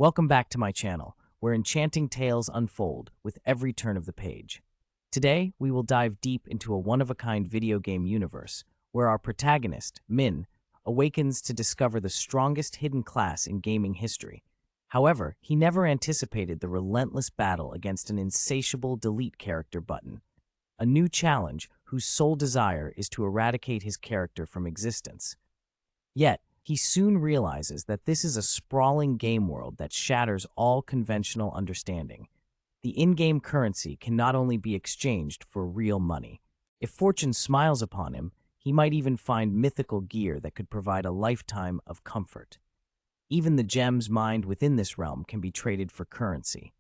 Welcome back to my channel, where enchanting tales unfold with every turn of the page. Today, we will dive deep into a one-of-a-kind video game universe, where our protagonist, Min, awakens to discover the strongest hidden class in gaming history. However, he never anticipated the relentless battle against an insatiable delete character button, a new challenge whose sole desire is to eradicate his character from existence. Yet, he soon realizes that this is a sprawling game world that shatters all conventional understanding. The in-game currency can not only be exchanged for real money. If fortune smiles upon him, he might even find mythical gear that could provide a lifetime of comfort. Even the gems mined within this realm can be traded for currency.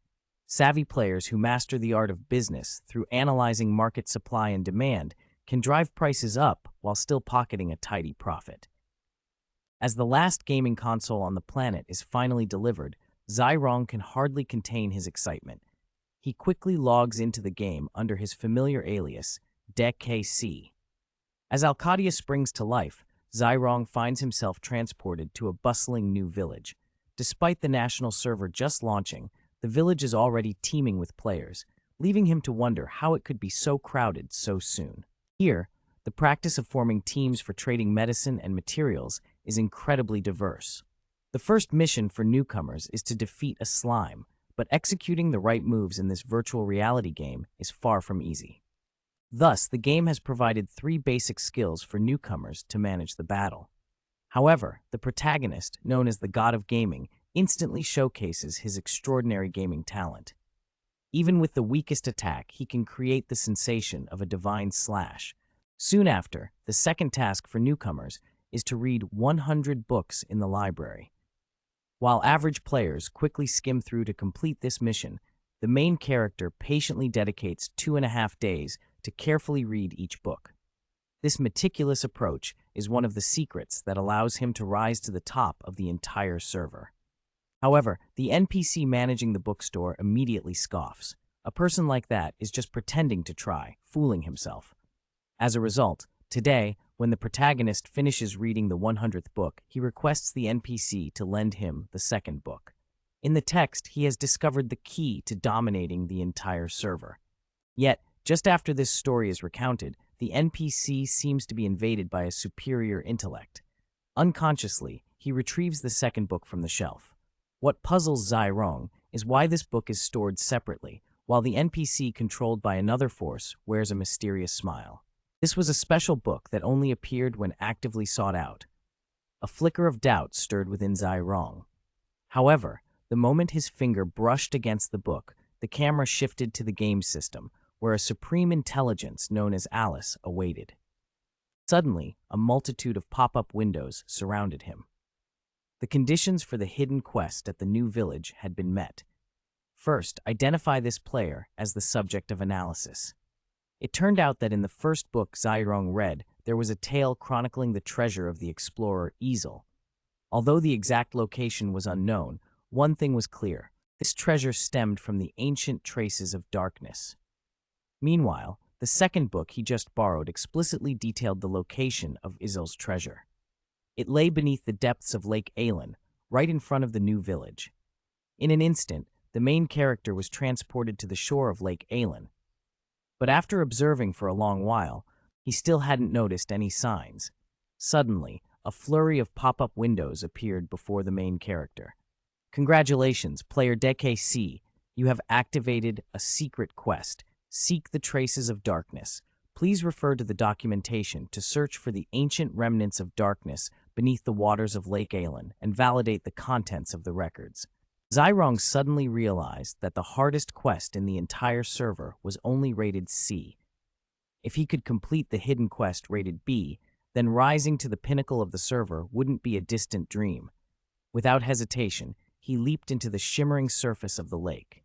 Savvy players who master the art of business through analyzing market supply and demand can drive prices up while still pocketing a tidy profit. As the last gaming console on the planet is finally delivered, Jaeyeong can hardly contain his excitement. He quickly logs into the game under his familiar alias, Dex. As Arcadia springs to life, Jaeyeong finds himself transported to a bustling new village. Despite the national server just launching, the village is already teeming with players, leaving him to wonder how it could be so crowded so soon. Here, the practice of forming teams for trading medicine and materials is incredibly diverse. The first mission for newcomers is to defeat a slime, but executing the right moves in this virtual reality game is far from easy. Thus, the game has provided 3 basic skills for newcomers to manage the battle. However, the protagonist, known as the God of Gaming, instantly showcases his extraordinary gaming talent. Even with the weakest attack, he can create the sensation of a divine slash. Soon after, the second task for newcomers is to read 100 books in the library. While average players quickly skim through to complete this mission, the main character patiently dedicates 2.5 days to carefully read each book. This meticulous approach is one of the secrets that allows him to rise to the top of the entire server. However, the NPC managing the bookstore immediately scoffs. A person like that is just pretending to try, fooling himself. As a result, today, when the protagonist finishes reading the 100th book, he requests the NPC to lend him the second book. In the text, he has discovered the key to dominating the entire server. Yet, just after this story is recounted, the NPC seems to be invaded by a superior intellect. Unconsciously, he retrieves the second book from the shelf. What puzzles Jaeyeong is why this book is stored separately, while the NPC controlled by another force wears a mysterious smile. This was a special book that only appeared when actively sought out. A flicker of doubt stirred within Jaeyeong. However, the moment his finger brushed against the book, the camera shifted to the game system, where a supreme intelligence known as Alice awaited. Suddenly, a multitude of pop-up windows surrounded him. The conditions for the hidden quest at the new village had been met. First, identify this player as the subject of analysis. It turned out that in the first book Jaeyeong read, there was a tale chronicling the treasure of the explorer Easel. Although the exact location was unknown, one thing was clear: this treasure stemmed from the ancient traces of darkness. Meanwhile, the second book he just borrowed explicitly detailed the location of Isel's treasure. It lay beneath the depths of Lake Aelin, right in front of the new village. In an instant, the main character was transported to the shore of Lake Aelin. But after observing for a long while, he still hadn't noticed any signs. Suddenly, a flurry of pop-up windows appeared before the main character. Congratulations, player Dex. You have activated a secret quest. Seek the traces of darkness. Please refer to the documentation to search for the ancient remnants of darkness beneath the waters of Lake Aelin and validate the contents of the records. Jaeyeong suddenly realized that the hardest quest in the entire server was only rated C. If he could complete the hidden quest rated B, then rising to the pinnacle of the server wouldn't be a distant dream. Without hesitation, he leaped into the shimmering surface of the lake.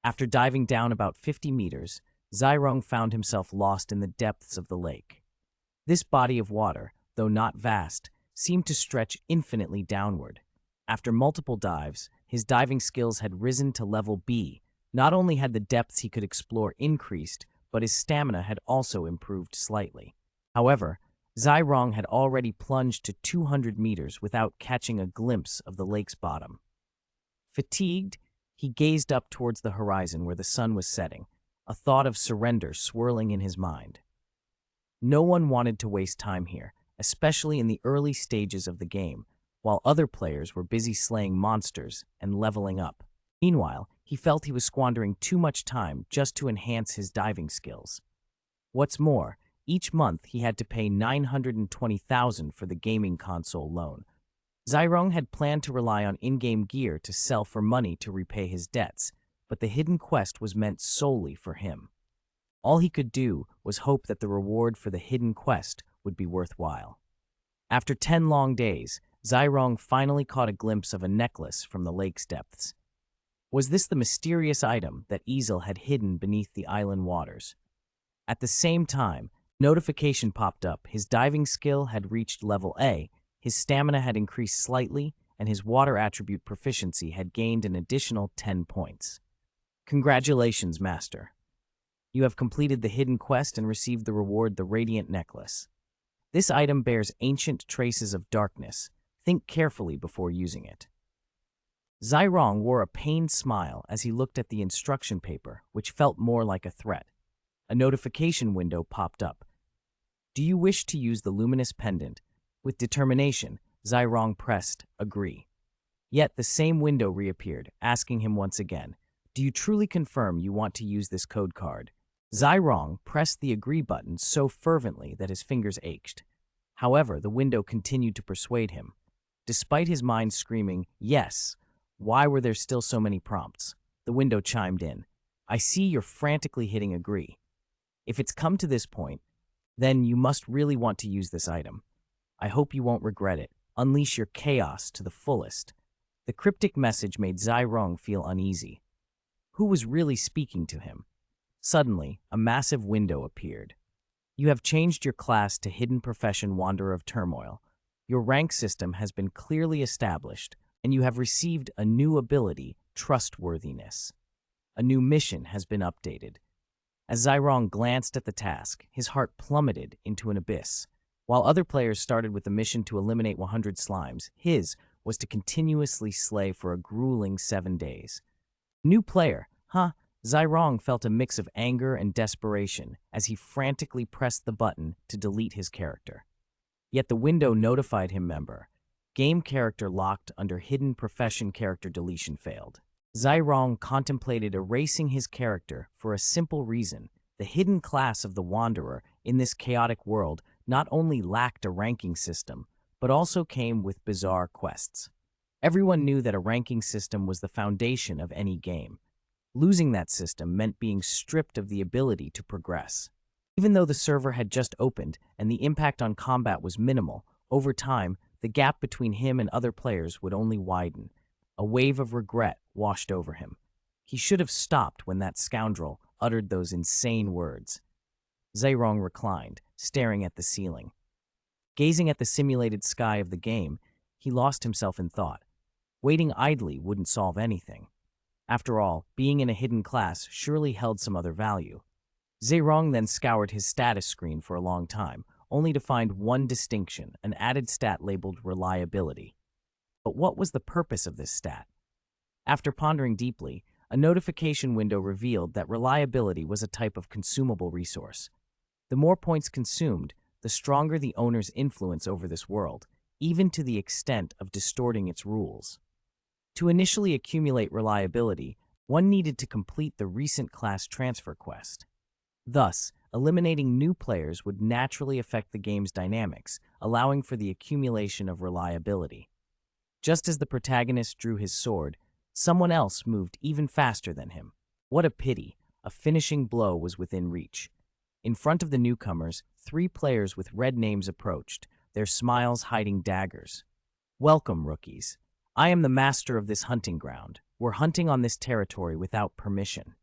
After diving down about 50 meters, Jaeyeong found himself lost in the depths of the lake. This body of water, though not vast, seemed to stretch infinitely downward. After multiple dives, his diving skills had risen to level B. Not only had the depths he could explore increased, but his stamina had also improved slightly. However, Jaeyeong had already plunged to 200 meters without catching a glimpse of the lake's bottom. Fatigued, he gazed up towards the horizon where the sun was setting, a thought of surrender swirling in his mind. No one wanted to waste time here, especially in the early stages of the game, while other players were busy slaying monsters and leveling up. Meanwhile, he felt he was squandering too much time just to enhance his diving skills. What's more, each month he had to pay 920,000 for the gaming console loan. Jaeyeong had planned to rely on in-game gear to sell for money to repay his debts, but the hidden quest was meant solely for him. All he could do was hope that the reward for the hidden quest would be worthwhile. After 10 long days, Jaeyeong finally caught a glimpse of a necklace from the lake's depths. Was this the mysterious item that Ezel had hidden beneath the island waters? At the same time, notification popped up. His diving skill had reached level A, his stamina had increased slightly, and his water attribute proficiency had gained an additional 10 points. Congratulations, Master. You have completed the hidden quest and received the reward, the Radiant Necklace. This item bears ancient traces of darkness. Think carefully before using it. Jaeyeong wore a pained smile as he looked at the instruction paper, which felt more like a threat. A notification window popped up. Do you wish to use the luminous pendant? With determination, Jaeyeong pressed agree. Yet the same window reappeared, asking him once again, do you truly confirm you want to use this code card? Jaeyeong pressed the agree button so fervently that his fingers ached. However, the window continued to persuade him. Despite his mind screaming, yes, why were there still so many prompts? The window chimed in. I see you're frantically hitting agree. If it's come to this point, then you must really want to use this item. I hope you won't regret it. Unleash your chaos to the fullest. The cryptic message made Jaeyeong feel uneasy. Who was really speaking to him? Suddenly, a massive window appeared. You have changed your class to Hidden Profession Wanderer of Turmoil. Your rank system has been clearly established, and you have received a new ability, Trustworthiness. A new mission has been updated. As Jaeyeong glanced at the task, his heart plummeted into an abyss. While other players started with the mission to eliminate 100 slimes, his was to continuously slay for a grueling 7 days. New player, huh? Jaeyeong felt a mix of anger and desperation as he frantically pressed the button to delete his character. Yet the window notified him member. Game character locked under Hidden Profession character deletion failed. Jaeyeong contemplated erasing his character for a simple reason. The hidden class of the Wanderer in this chaotic world not only lacked a ranking system, but also came with bizarre quests. Everyone knew that a ranking system was the foundation of any game. Losing that system meant being stripped of the ability to progress. Even though the server had just opened and the impact on combat was minimal, over time, the gap between him and other players would only widen. A wave of regret washed over him. He should have stopped when that scoundrel uttered those insane words. Jaeyeong reclined, staring at the ceiling. Gazing at the simulated sky of the game, he lost himself in thought. Waiting idly wouldn't solve anything. After all, being in a hidden class surely held some other value. Jaeyeong then scoured his status screen for a long time, only to find one distinction, an added stat labeled Reliability. But what was the purpose of this stat? After pondering deeply, a notification window revealed that reliability was a type of consumable resource. The more points consumed, the stronger the owner's influence over this world, even to the extent of distorting its rules. To initially accumulate reliability, one needed to complete the recent class transfer quest. Thus, eliminating new players would naturally affect the game's dynamics, allowing for the accumulation of reliability. Just as the protagonist drew his sword, someone else moved even faster than him. What a pity, a finishing blow was within reach. In front of the newcomers, 3 players with red names approached, their smiles hiding daggers. Welcome, rookies. I am the master of this hunting ground. We're hunting on this territory without permission.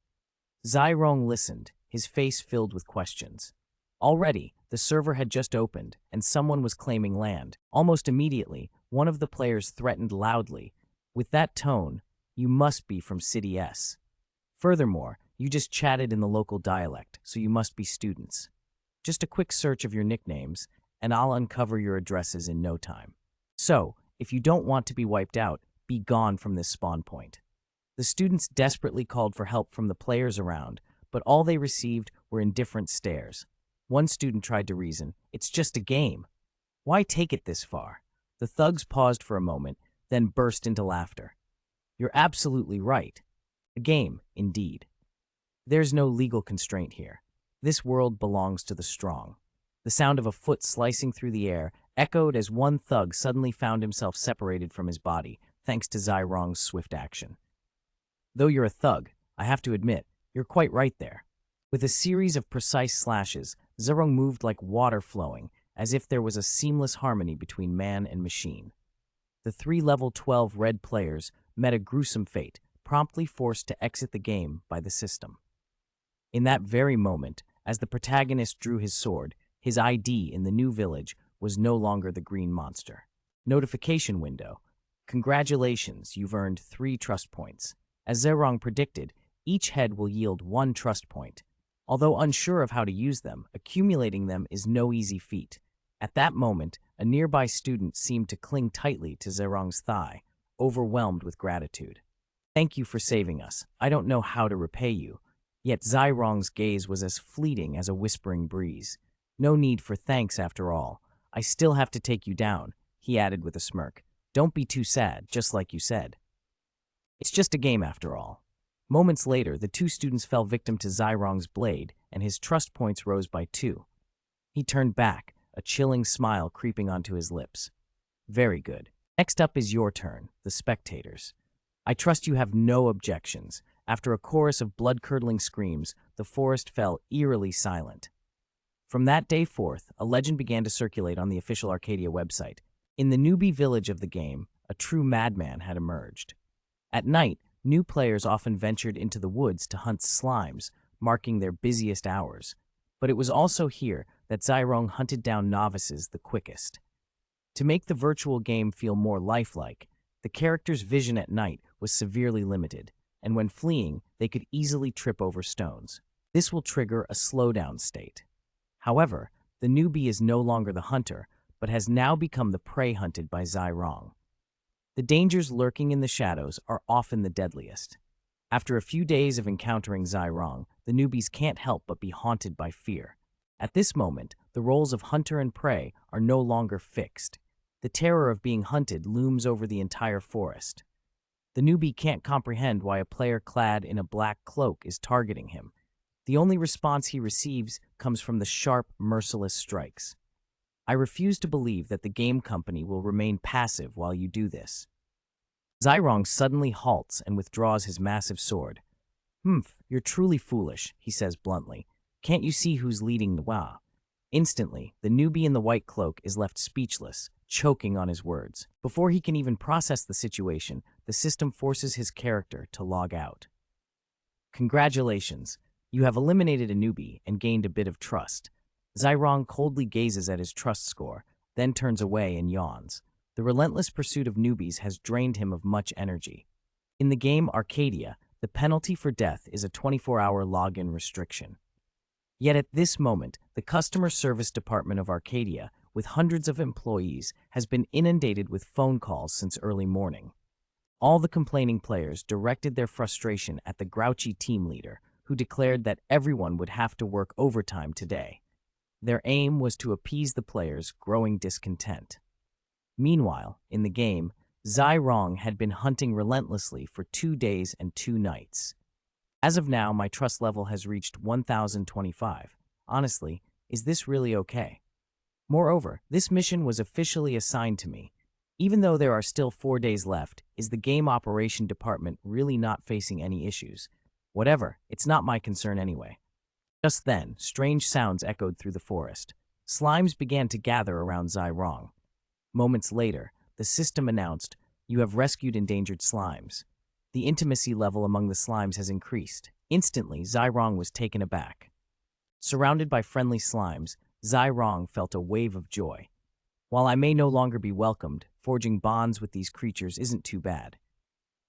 Jaeyeong listened, his face filled with questions. Already, the server had just opened, and someone was claiming land. Almost immediately, one of the players threatened loudly, with that tone, you must be from City S. Furthermore, you just chatted in the local dialect, so you must be students. Just a quick search of your nicknames, and I'll uncover your addresses in no time. So, if you don't want to be wiped out, be gone from this spawn point. The students desperately called for help from the players around, but all they received were indifferent stares. One student tried to reason, "It's just a game. Why take it this far?" The thugs paused for a moment, then burst into laughter. "You're absolutely right. A game, indeed. There's no legal constraint here. This world belongs to the strong." The sound of a foot slicing through the air echoed as one thug suddenly found himself separated from his body, thanks to Jaeyeong's swift action. "Though you're a thug, I have to admit, you're quite right there." With a series of precise slashes, Jaeyeong moved like water flowing, as if there was a seamless harmony between man and machine. The three level 12 red players met a gruesome fate, promptly forced to exit the game by the system. In that very moment, as the protagonist drew his sword, his ID in the new village was no longer the green monster. Notification window. "Congratulations, you've earned 3 trust points. As Jaeyeong predicted, each head will yield 1 trust point. Although unsure of how to use them, accumulating them is no easy feat." At that moment, a nearby student seemed to cling tightly to Jaeyeong's thigh, overwhelmed with gratitude. "Thank you for saving us. I don't know how to repay you." Yet Jaeyeong's gaze was as fleeting as a whispering breeze. "No need for thanks after all. I still have to take you down," he added with a smirk. "Don't be too sad, just like you said. It's just a game after all." Moments later, the 2 students fell victim to Jaeyeong's blade, and his trust points rose by 2. He turned back, a chilling smile creeping onto his lips. "Very good. Next up is your turn, the spectators. I trust you have no objections." After a chorus of blood-curdling screams, the forest fell eerily silent. From that day forth, a legend began to circulate on the official Arcadia website. In the newbie village of the game, a true madman had emerged. At night, new players often ventured into the woods to hunt slimes, marking their busiest hours. But it was also here that Jaeyeong hunted down novices the quickest. To make the virtual game feel more lifelike, the character's vision at night was severely limited, and when fleeing, they could easily trip over stones. This will trigger a slowdown state. However, the newbie is no longer the hunter, but has now become the prey hunted by Jaeyeong. The dangers lurking in the shadows are often the deadliest. After a few days of encountering Jaeyeong, the newbies can't help but be haunted by fear. At this moment, the roles of hunter and prey are no longer fixed. The terror of being hunted looms over the entire forest. The newbie can't comprehend why a player clad in a black cloak is targeting him. The only response he receives comes from the sharp, merciless strikes. "I refuse to believe that the game company will remain passive while you do this." Jaeyeong suddenly halts and withdraws his massive sword. "Humph, you're truly foolish," he says bluntly. "Can't you see who's leading the wa?" Instantly, the newbie in the white cloak is left speechless, choking on his words. Before he can even process the situation, the system forces his character to log out. "Congratulations. You have eliminated a newbie and gained a bit of trust." Jaeyeong coldly gazes at his trust score, then turns away and yawns. The relentless pursuit of newbies has drained him of much energy. In the game Arcadia, the penalty for death is a 24-hour login restriction. Yet at this moment, the customer service department of Arcadia, with hundreds of employees, has been inundated with phone calls since early morning. All the complaining players directed their frustration at the grouchy team leader, who declared that everyone would have to work overtime today. Their aim was to appease the players' growing discontent. Meanwhile, in the game, Jaeyeong had been hunting relentlessly for 2 days and 2 nights. "As of now, my trust level has reached 1025. Honestly, is this really okay? Moreover, this mission was officially assigned to me. Even though there are still 4 days left, is the game operation department really not facing any issues? Whatever, it's not my concern anyway." Just then, strange sounds echoed through the forest. Slimes began to gather around Jaeyeong. Moments later, the system announced, "You have rescued endangered slimes." The intimacy level among the slimes has increased. Instantly, Jaeyeong was taken aback. Surrounded by friendly slimes, Jaeyeong felt a wave of joy. While I may no longer be welcomed, forging bonds with these creatures isn't too bad.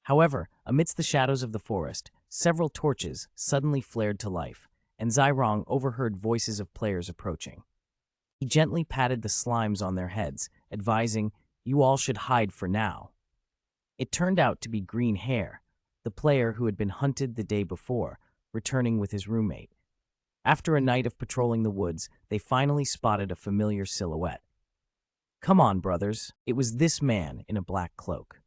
However, amidst the shadows of the forest, several torches suddenly flared to life, and Jaeyeong overheard voices of players approaching. He gently patted the slimes on their heads, advising, "You all should hide for now." It turned out to be green hair. the player who had been hunted the day before, returning with his roommate. After a night of patrolling the woods, they finally spotted a familiar silhouette. Come on, brothers, it was this man in a black cloak.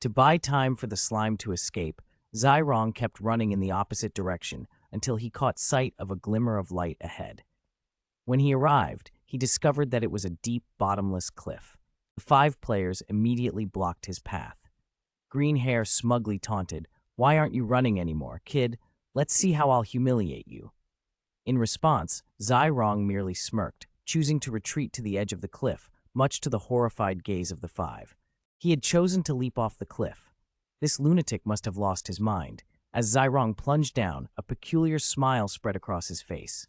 To buy time for the slime to escape, Jaeyeong kept running in the opposite direction until he caught sight of a glimmer of light ahead. When he arrived, he discovered that it was a deep, bottomless cliff. The 5 players immediately blocked his path. Green Hair smugly taunted, "Why aren't you running anymore, kid? Let's see how I'll humiliate you." In response, Jaeyeong merely smirked, choosing to retreat to the edge of the cliff, much to the horrified gaze of the 5. He had chosen to leap off the cliff. This lunatic must have lost his mind. As Jaeyeong plunged down, a peculiar smile spread across his face.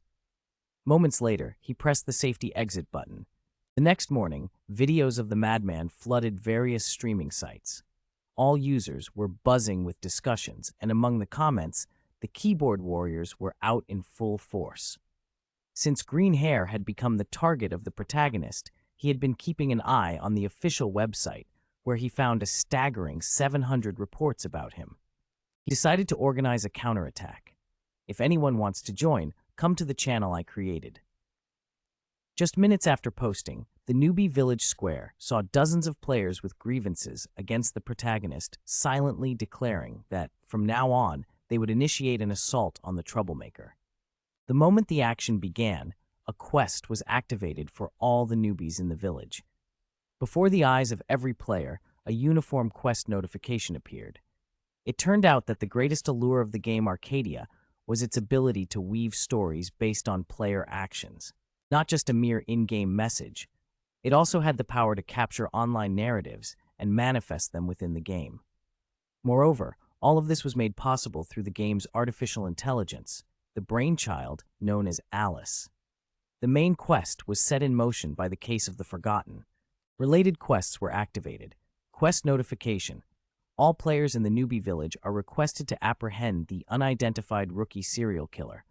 Moments later, he pressed the safety exit button. The next morning, videos of the madman flooded various streaming sites. All users were buzzing with discussions, and among the comments, the keyboard warriors were out in full force. Since Green Hair had become the target of the protagonist, he had been keeping an eye on the official website, where he found a staggering 700 reports about him. He decided to organize a counterattack. If anyone wants to join, come to the channel I created. Just minutes after posting, the newbie village square saw dozens of players with grievances against the protagonist silently declaring that, from now on, they would initiate an assault on the troublemaker. The moment the action began, a quest was activated for all the newbies in the village. Before the eyes of every player, a uniform quest notification appeared. It turned out that the greatest allure of the game Arcadia was its ability to weave stories based on player actions. Not just a mere in-game message, it also had the power to capture online narratives and manifest them within the game. Moreover, all of this was made possible through the game's artificial intelligence, the brainchild known as Alice. The main quest was set in motion by the Case of the Forgotten. Related quests were activated. Quest notification. All players in the newbie village are requested to apprehend the unidentified rookie serial killer.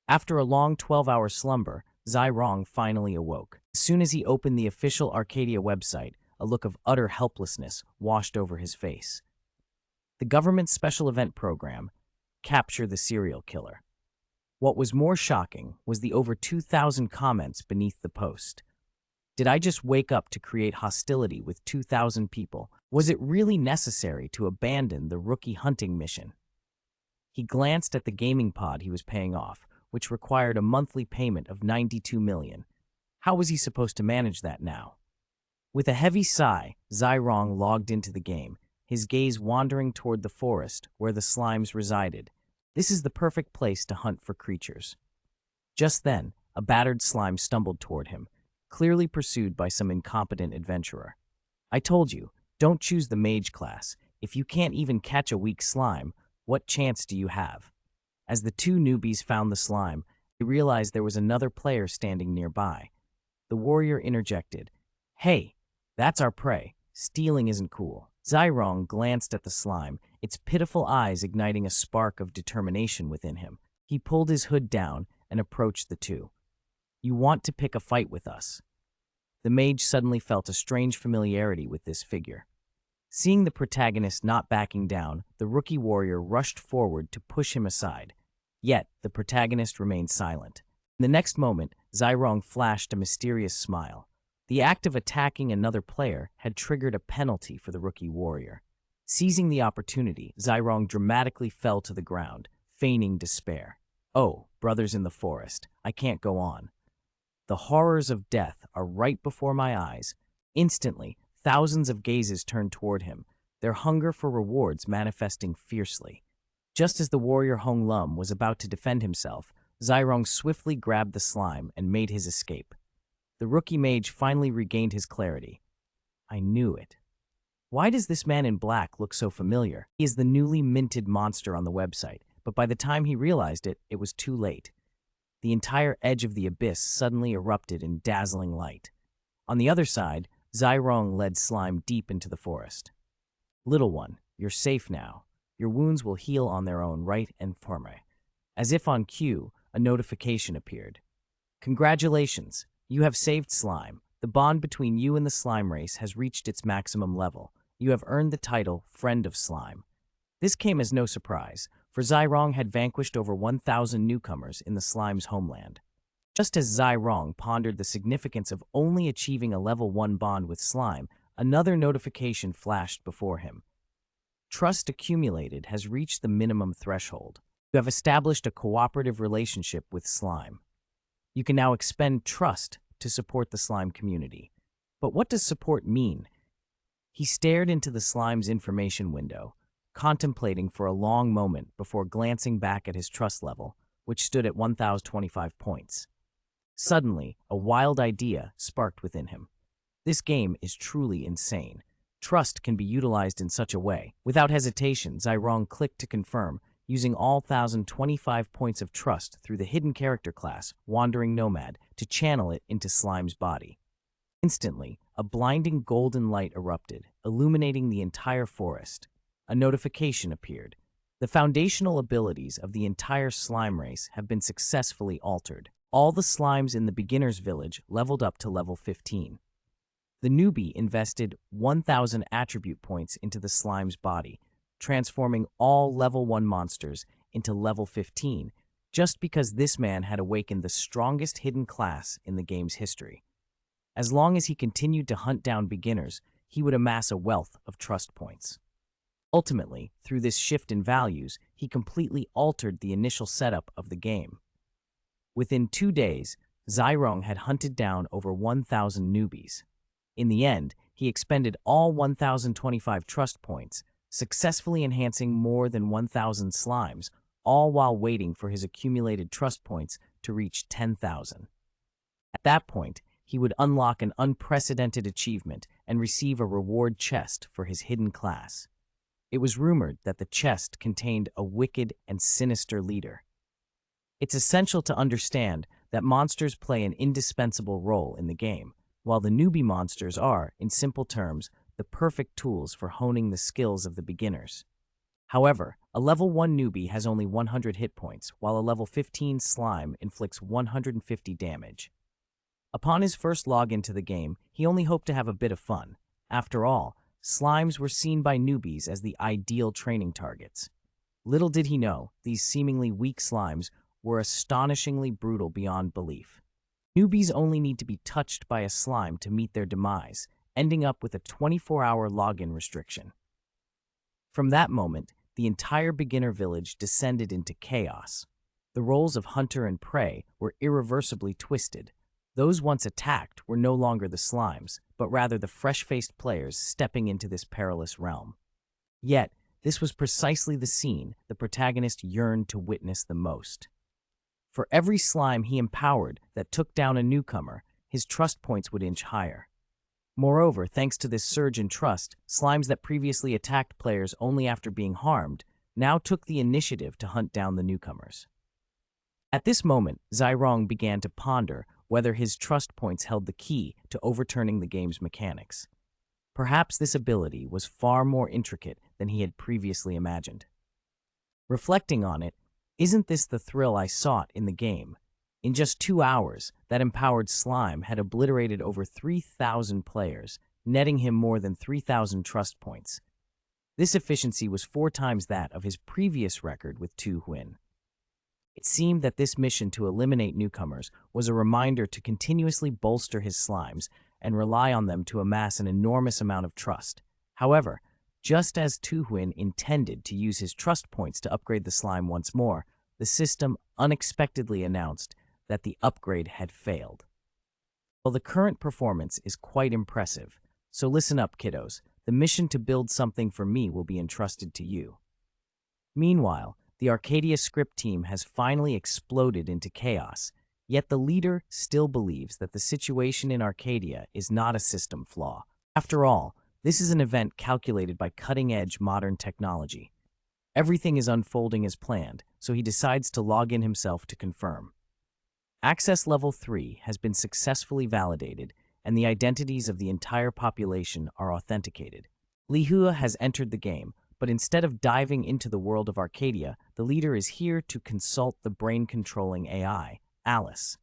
After a long 12-hour slumber, Jaeyeong finally awoke. As soon as he opened the official Arcadia website, a look of utter helplessness washed over his face. The government's special event program, Capture the Serial Killer. What was more shocking was the over 2,000 comments beneath the post. Did I just wake up to create hostility with 2,000 people? Was it really necessary to abandon the rookie hunting mission? He glanced at the gaming pod he was paying off, which required a monthly payment of 92 million. How was he supposed to manage that now? With a heavy sigh, Jaeyeong logged into the game, his gaze wandering toward the forest where the slimes resided. This is the perfect place to hunt for creatures. Just then, a battered slime stumbled toward him, clearly pursued by some incompetent adventurer. I told you, don't choose the mage class. If you can't even catch a weak slime, what chance do you have? As the 2 newbies found the slime, they realized there was another player standing nearby. The warrior interjected, "Hey, that's our prey. Stealing isn't cool." Jaeyeong glanced at the slime, its pitiful eyes igniting a spark of determination within him. He pulled his hood down and approached the 2. "You want to pick a fight with us?" The mage suddenly felt a strange familiarity with this figure. Seeing the protagonist not backing down, the rookie warrior rushed forward to push him aside. Yet, the protagonist remained silent. In the next moment, Jaeyeong flashed a mysterious smile. The act of attacking another player had triggered a penalty for the rookie warrior. Seizing the opportunity, Jaeyeong dramatically fell to the ground, feigning despair. "Oh, brothers in the forest, I can't go on. The horrors of death are right before my eyes." Instantly, thousands of gazes turned toward him, their hunger for rewards manifesting fiercely. Just as the warrior Hong Lum was about to defend himself, Jaeyeong swiftly grabbed the slime and made his escape. The rookie mage finally regained his clarity. I knew it. Why does this man in black look so familiar? He is the newly minted monster on the website, but by the time he realized it, it was too late. The entire edge of the abyss suddenly erupted in dazzling light. On the other side, Jaeyeong led slime deep into the forest. "Little one, you're safe now. Your wounds will heal on their own right and forme." As if on cue, a notification appeared. "Congratulations, you have saved slime. The bond between you and the slime race has reached its maximum level. You have earned the title Friend of Slime." This came as no surprise, for Jaeyeong had vanquished over 1,000 newcomers in the slime's homeland. Just as Jaeyeong pondered the significance of only achieving a level 1 bond with slime, another notification flashed before him. Trust accumulated has reached the minimum threshold. You have established a cooperative relationship with slime. You can now expend trust to support the slime community. But what does support mean? He stared into the slime's information window, contemplating for a long moment before glancing back at his trust level, which stood at 1,025 points. Suddenly, a wild idea sparked within him. This game is truly insane. Trust can be utilized in such a way. Without hesitation, Jaeyeong clicked to confirm, using all 1,025 points of trust through the hidden character class, Wandering Nomad, to channel it into Slime's body. Instantly, a blinding golden light erupted, illuminating the entire forest. A notification appeared. The foundational abilities of the entire slime race have been successfully altered. All the slimes in the beginner's village leveled up to level 15. The newbie invested 1,000 attribute points into the slime's body, transforming all level 1 monsters into level 15, just because this man had awakened the strongest hidden class in the game's history. As long as he continued to hunt down beginners, he would amass a wealth of trust points. Ultimately, through this shift in values, he completely altered the initial setup of the game. Within 2 days, Jaeyeong had hunted down over 1,000 newbies. In the end, he expended all 1,025 trust points, successfully enhancing more than 1,000 slimes, all while waiting for his accumulated trust points to reach 10,000. At that point, he would unlock an unprecedented achievement and receive a reward chest for his hidden class. It was rumored that the chest contained a wicked and sinister leader. It's essential to understand that monsters play an indispensable role in the game, while the newbie monsters are, in simple terms, the perfect tools for honing the skills of the beginners. However, a level 1 newbie has only 100 hit points, while a level 15 slime inflicts 150 damage. Upon his first login to the game, he only hoped to have a bit of fun. After all, slimes were seen by newbies as the ideal training targets. Little did he know, these seemingly weak slimes were astonishingly brutal beyond belief. Newbies only need to be touched by a slime to meet their demise, ending up with a 24-hour login restriction. From that moment, the entire beginner village descended into chaos. The roles of hunter and prey were irreversibly twisted. Those once attacked were no longer the slimes, but rather the fresh-faced players stepping into this perilous realm. Yet, this was precisely the scene the protagonist yearned to witness the most. For every slime he empowered that took down a newcomer, his trust points would inch higher. Moreover, thanks to this surge in trust, slimes that previously attacked players only after being harmed now took the initiative to hunt down the newcomers. At this moment, Jaeyeong began to ponder whether his trust points held the key to overturning the game's mechanics. Perhaps this ability was far more intricate than he had previously imagined. Reflecting on it, isn't this the thrill I sought in the game? In just 2 hours, that empowered slime had obliterated over 3,000 players, netting him more than 3,000 trust points. This efficiency was 4 times that of his previous record with Tu Huin. It seemed that this mission to eliminate newcomers was a reminder to continuously bolster his slimes and rely on them to amass an enormous amount of trust. However, just as Tu Huin intended to use his trust points to upgrade the slime once more, the system unexpectedly announced that the upgrade had failed. Well, the current performance is quite impressive, so listen up, kiddos. The mission to build something for me will be entrusted to you. Meanwhile, the Arcadia script team has finally exploded into chaos, yet the leader still believes that the situation in Arcadia is not a system flaw. After all, this is an event calculated by cutting-edge modern technology. Everything is unfolding as planned, so he decides to log in himself to confirm. Access Level 3 has been successfully validated, and the identities of the entire population are authenticated. Li Hua has entered the game, but instead of diving into the world of Arcadia, the leader is here to consult the brain-controlling AI, Alice.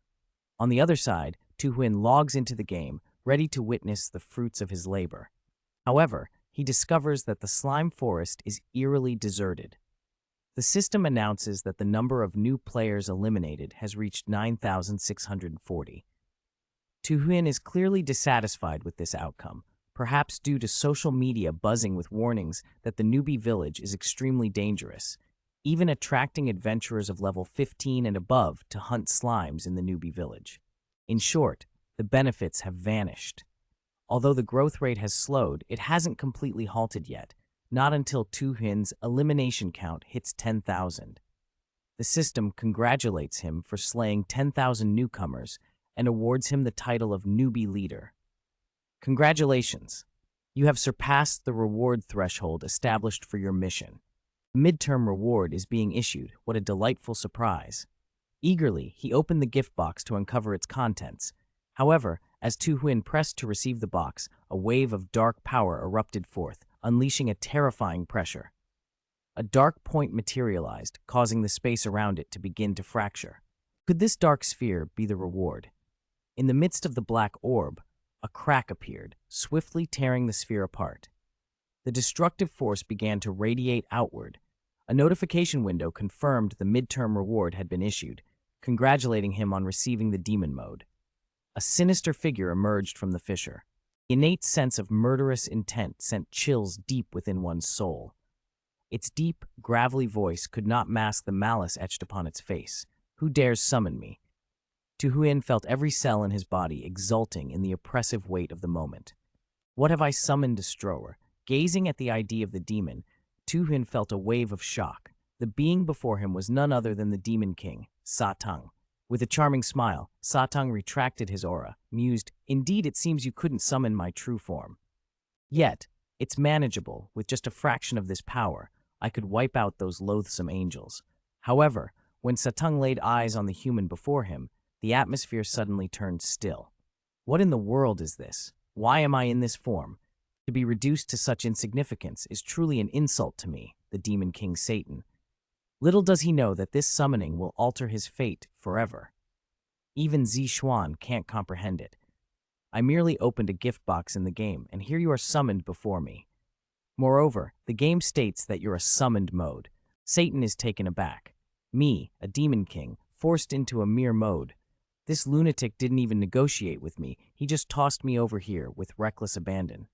On the other side, Tu Huin logs into the game, ready to witness the fruits of his labor. However, he discovers that the slime forest is eerily deserted. The system announces that the number of new players eliminated has reached 9,640. Tu-Huynh is clearly dissatisfied with this outcome, perhaps due to social media buzzing with warnings that the newbie village is extremely dangerous, even attracting adventurers of level 15 and above to hunt slimes in the newbie village. In short, the benefits have vanished. Although the growth rate has slowed, it hasn't completely halted yet, not until Tu-Huynh's elimination count hits 10,000. The system congratulates him for slaying 10,000 newcomers and awards him the title of Newbie Leader. Congratulations! You have surpassed the reward threshold established for your mission. The midterm reward is being issued. What a delightful surprise. Eagerly, he opened the gift box to uncover its contents. However, as Tu-Huynh pressed to receive the box, a wave of dark power erupted forth, unleashing a terrifying pressure. A dark point materialized, causing the space around it to begin to fracture. Could this dark sphere be the reward? In the midst of the black orb, a crack appeared, swiftly tearing the sphere apart. The destructive force began to radiate outward. A notification window confirmed the midterm reward had been issued, congratulating him on receiving the demon mode. A sinister figure emerged from the fissure. The innate sense of murderous intent sent chills deep within one's soul. Its deep, gravelly voice could not mask the malice etched upon its face. Who dares summon me? Tu-Huynh felt every cell in his body exulting in the oppressive weight of the moment. What have I summoned, destroyer? Gazing at the ID of the demon, Tu-Huynh felt a wave of shock. The being before him was none other than the Demon King, Sa-Tung. With a charming smile, Sa-Tung retracted his aura, mused, "Indeed, it seems you couldn't summon my true form. Yet, it's manageable. With just a fraction of this power, I could wipe out those loathsome angels." However, when Sa-Tung laid eyes on the human before him, the atmosphere suddenly turned still. What in the world is this? Why am I in this form? To be reduced to such insignificance is truly an insult to me, the Demon King Satan. Little does he know that this summoning will alter his fate forever. Even Zixuan can't comprehend it. I merely opened a gift box in the game, and here you are summoned before me. Moreover, the game states that you're a summoned mode. Satan is taken aback. Me, a Demon King, forced into a mere mode. This lunatic didn't even negotiate with me, he just tossed me over here with reckless abandon.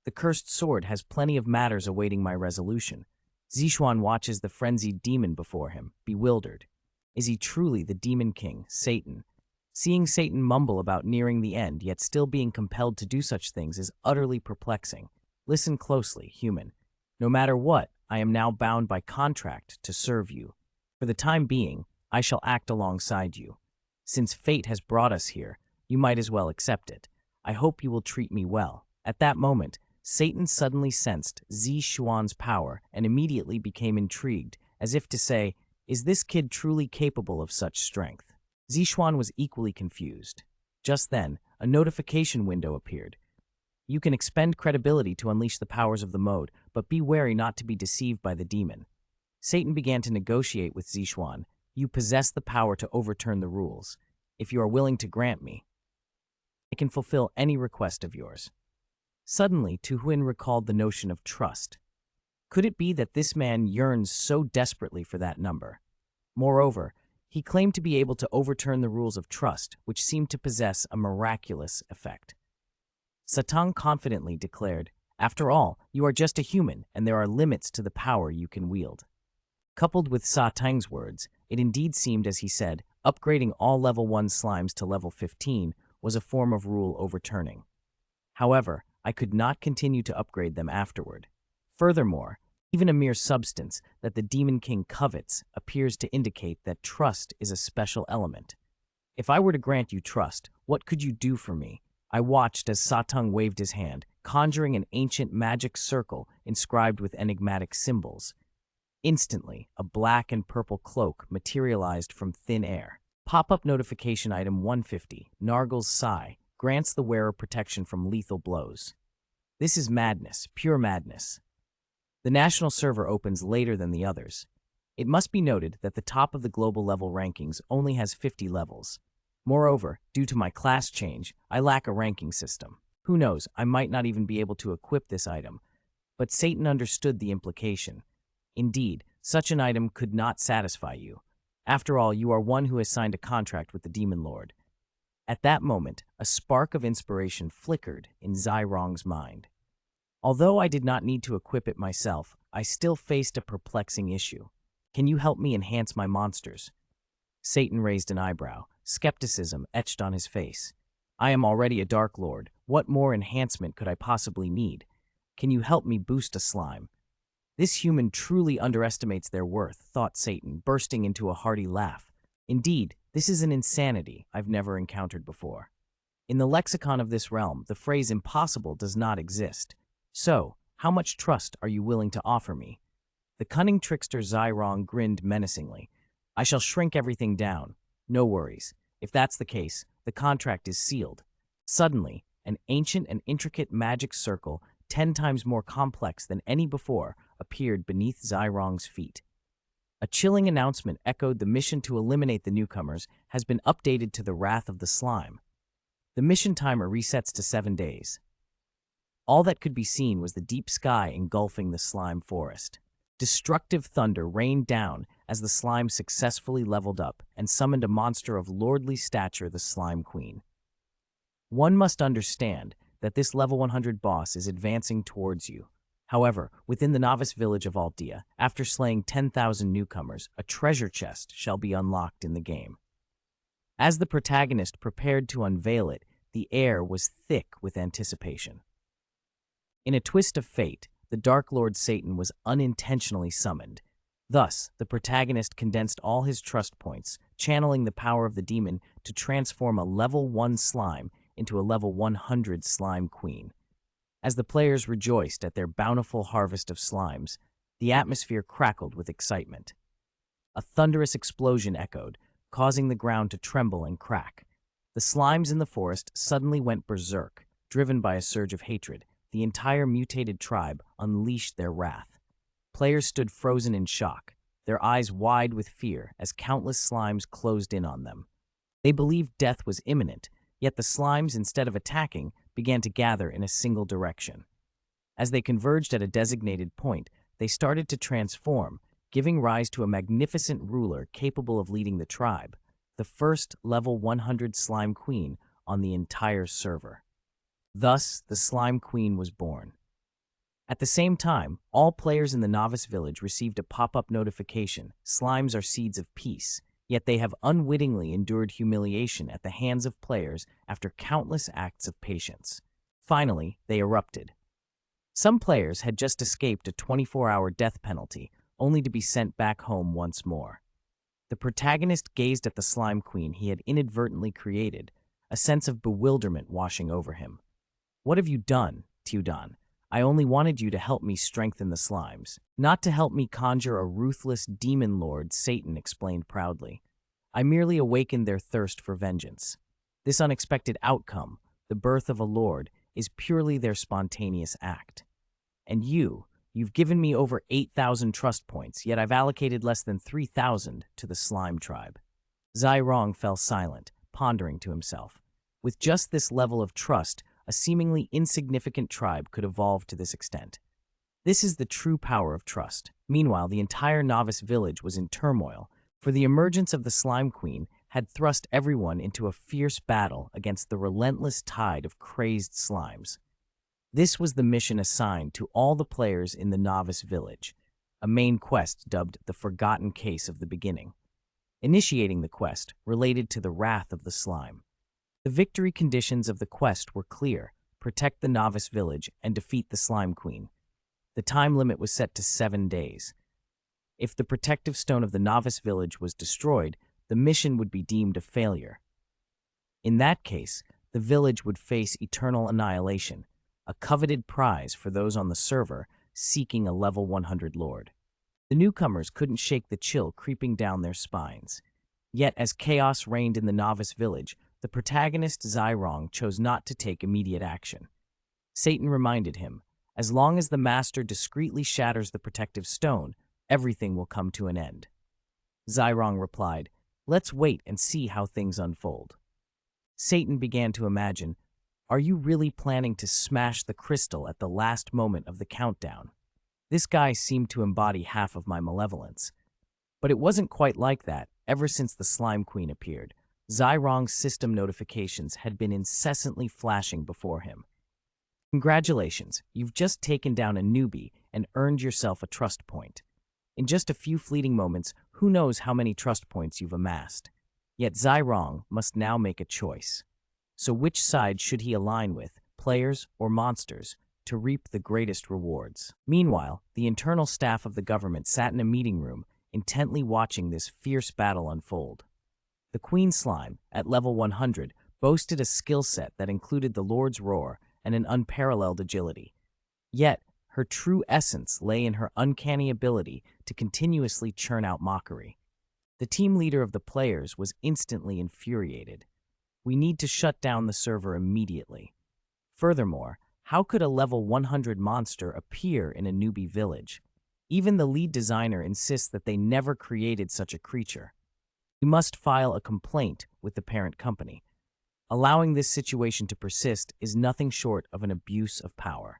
The cursed sword has plenty of matters awaiting my resolution. Zixuan watches the frenzied demon before him, bewildered. Is he truly the Demon King, Satan? Seeing Satan mumble about nearing the end, yet still being compelled to do such things, is utterly perplexing. Listen closely, human. No matter what, I am now bound by contract to serve you. For the time being, I shall act alongside you. Since fate has brought us here, you might as well accept it. I hope you will treat me well. At that moment, Satan suddenly sensed Zixuan's power and immediately became intrigued, as if to say, is this kid truly capable of such strength? Zixuan was equally confused. Just then, a notification window appeared. You can expend credibility to unleash the powers of the mode, but be wary not to be deceived by the demon. Satan began to negotiate with Zixuan. You possess the power to overturn the rules. If you are willing to grant me, I can fulfill any request of yours. Suddenly, Tu-Huynh recalled the notion of trust. Could it be that this man yearns so desperately for that number? Moreover, he claimed to be able to overturn the rules of trust, which seemed to possess a miraculous effect. Sa-Tung confidently declared, "After all, you are just a human, and there are limits to the power you can wield." Coupled with Sa-Tung's words, it indeed seemed, as he said, upgrading all level 1 slimes to level 15 was a form of rule overturning. However, I could not continue to upgrade them afterward. Furthermore, even a mere substance that the Demon King covets appears to indicate that trust is a special element. If I were to grant you trust, what could you do for me? I watched as Sa-Tung waved his hand, conjuring an ancient magic circle inscribed with enigmatic symbols. Instantly, a black and purple cloak materialized from thin air. Pop-up notification item 150, Nargle's Sigh, grants the wearer protection from lethal blows. This is madness, pure madness. The national server opens later than the others. It must be noted that the top of the global level rankings only has 50 levels. Moreover, due to my class change, I lack a ranking system. Who knows, I might not even be able to equip this item. But Satan understood the implication. Indeed, such an item could not satisfy you. After all, you are one who has signed a contract with the Demon Lord. At that moment, a spark of inspiration flickered in Jaeyeong's mind. Although I did not need to equip it myself, I still faced a perplexing issue. Can you help me enhance my monsters? Satan raised an eyebrow, skepticism etched on his face. I am already a Dark Lord. What more enhancement could I possibly need? Can you help me boost a slime? This human truly underestimates their worth, thought Satan, bursting into a hearty laugh. Indeed, this is an insanity I've never encountered before. In the lexicon of this realm, the phrase impossible does not exist. So, how much trust are you willing to offer me? The cunning trickster Jaeyeong grinned menacingly. I shall shrink everything down. No worries. If that's the case, the contract is sealed. Suddenly, an ancient and intricate magic circle, 10 times more complex than any before, appeared beneath Jaeyeong's feet. A chilling announcement echoed: the mission to eliminate the newcomers has been updated to the wrath of the slime. The mission timer resets to 7 days. All that could be seen was the deep sky engulfing the slime forest. Destructive thunder rained down as the slime successfully leveled up and summoned a monster of lordly stature, the Slime Queen. One must understand that this level 100 boss is advancing towards you. However, within the novice village of Altia, after slaying 10,000 newcomers, a treasure chest shall be unlocked in the game. As the protagonist prepared to unveil it, the air was thick with anticipation. In a twist of fate, the Dark Lord Satan was unintentionally summoned. Thus, the protagonist condensed all his trust points, channeling the power of the demon to transform a level 1 slime into a level 100 slime queen. As the players rejoiced at their bountiful harvest of slimes, the atmosphere crackled with excitement. A thunderous explosion echoed, causing the ground to tremble and crack. The slimes in the forest suddenly went berserk, driven by a surge of hatred. The entire mutated tribe unleashed their wrath. Players stood frozen in shock, their eyes wide with fear as countless slimes closed in on them. They believed death was imminent, yet the slimes, instead of attacking, began to gather in a single direction. As they converged at a designated point, they started to transform, giving rise to a magnificent ruler capable of leading the tribe, the first level 100 slime queen on the entire server. Thus, the Slime Queen was born. At the same time, all players in the novice village received a pop-up notification: slimes are seeds of peace, yet they have unwittingly endured humiliation at the hands of players after countless acts of patience. Finally, they erupted. Some players had just escaped a 24-hour death penalty, only to be sent back home once more. The protagonist gazed at the Slime Queen he had inadvertently created, a sense of bewilderment washing over him. What have you done, Tudan? I only wanted you to help me strengthen the slimes, not to help me conjure a ruthless demon lord, Satan explained proudly. I merely awakened their thirst for vengeance. This unexpected outcome, the birth of a lord, is purely their spontaneous act. And you've given me over 8,000 trust points, yet I've allocated less than 3,000 to the slime tribe. Jaeyeong fell silent, pondering to himself. With just this level of trust, a seemingly insignificant tribe could evolve to this extent. This is the true power of trust. Meanwhile, the entire novice village was in turmoil, for the emergence of the Slime Queen had thrust everyone into a fierce battle against the relentless tide of crazed slimes. This was the mission assigned to all the players in the novice village, a main quest dubbed the Forgotten Case of the Beginning. Initiating the quest related to the wrath of the slime. The victory conditions of the quest were clear: protect the novice village and defeat the Slime Queen. The time limit was set to 7 days. If the protective stone of the novice village was destroyed, the mission would be deemed a failure. In that case, the village would face eternal annihilation, a coveted prize for those on the server seeking a level 100 lord. The newcomers couldn't shake the chill creeping down their spines. Yet, as chaos reigned in the novice village, the protagonist Jaeyeong chose not to take immediate action. Satan reminded him, as long as the master discreetly shatters the protective stone, everything will come to an end. Jaeyeong replied, let's wait and see how things unfold. Satan began to imagine, Are you really planning to smash the crystal at the last moment of the countdown? This guy seemed to embody half of my malevolence. But it wasn't quite like that ever since the Slime Queen appeared. Jaeyeong's system notifications had been incessantly flashing before him. Congratulations, you've just taken down a newbie and earned yourself a trust point. In just a few fleeting moments, who knows how many trust points you've amassed. Yet Jaeyeong must now make a choice. So which side should he align with, players or monsters, to reap the greatest rewards? Meanwhile, the internal staff of the government sat in a meeting room, intently watching this fierce battle unfold. The Queen Slime, at level 100, boasted a skill set that included the Lord's Roar and an unparalleled agility. Yet, her true essence lay in her uncanny ability to continuously churn out mockery. The team leader of the players was instantly infuriated. We need to shut down the server immediately. Furthermore, how could a level 100 monster appear in a newbie village? Even the lead designer insists that they never created such a creature. We must file a complaint with the parent company. Allowing this situation to persist is nothing short of an abuse of power.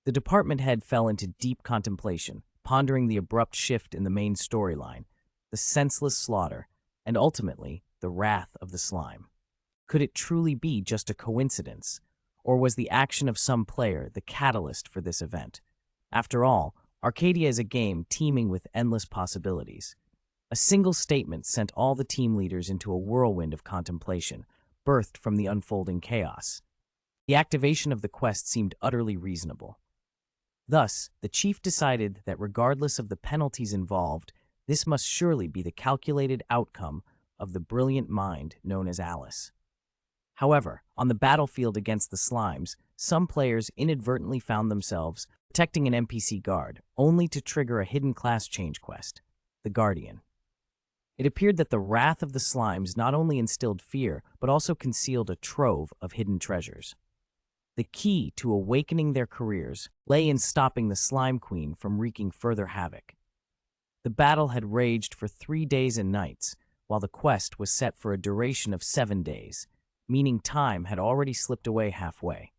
The department head fell into deep contemplation, pondering the abrupt shift in the main storyline, the senseless slaughter, and ultimately, the wrath of the slime. Could it truly be just a coincidence, or was the action of some player the catalyst for this event? After all, Arcadia is a game teeming with endless possibilities. A single statement sent all the team leaders into a whirlwind of contemplation, birthed from the unfolding chaos. The activation of the quest seemed utterly reasonable. Thus, the chief decided that regardless of the penalties involved, this must surely be the calculated outcome of the brilliant mind known as Alice. However, on the battlefield against the slimes, some players inadvertently found themselves protecting an NPC guard, only to trigger a hidden class change quest, the Guardian. It appeared that the wrath of the slimes not only instilled fear, but also concealed a trove of hidden treasures. The key to awakening their careers lay in stopping the Slime Queen from wreaking further havoc. The battle had raged for 3 days and nights, while the quest was set for a duration of 7 days, meaning time had already slipped away halfway.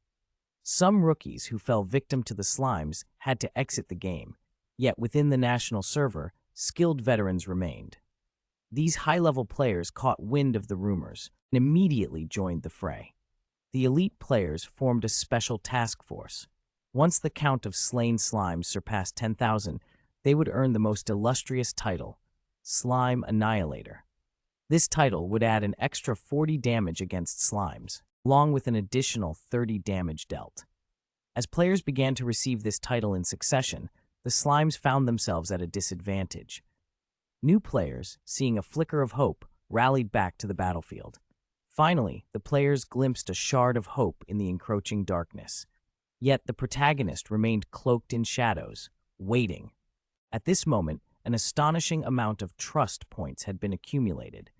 Some rookies who fell victim to the slimes had to exit the game, yet within the national server, skilled veterans remained. These high-level players caught wind of the rumors and immediately joined the fray. The elite players formed a special task force. Once the count of slain slimes surpassed 10,000, they would earn the most illustrious title, Slime Annihilator. This title would add an extra 40 damage against slimes, along with an additional 30 damage dealt. As players began to receive this title in succession, the slimes found themselves at a disadvantage. New players, seeing a flicker of hope, rallied back to the battlefield. Finally, the players glimpsed a shard of hope in the encroaching darkness. Yet the protagonist remained cloaked in shadows, waiting. At this moment, an astonishing amount of trust points had been accumulated.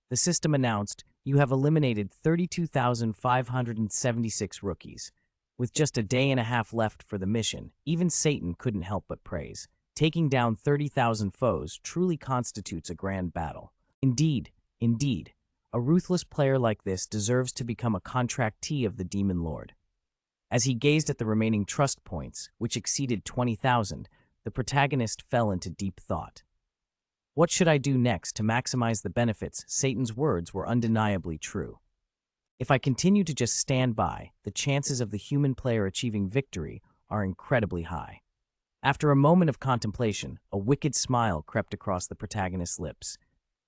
The system announced, "You have eliminated 32,576 rookies." With just a day and a half left for the mission, even Satan couldn't help but praise. Taking down 30,000 foes truly constitutes a grand battle. Indeed, a ruthless player like this deserves to become a contractee of the Demon Lord. As he gazed at the remaining trust points, which exceeded 20,000, the protagonist fell into deep thought. What should I do next to maximize the benefits? Satan's words were undeniably true. If I continue to just stand by, the chances of the human player achieving victory are incredibly high. After a moment of contemplation, a wicked smile crept across the protagonist's lips.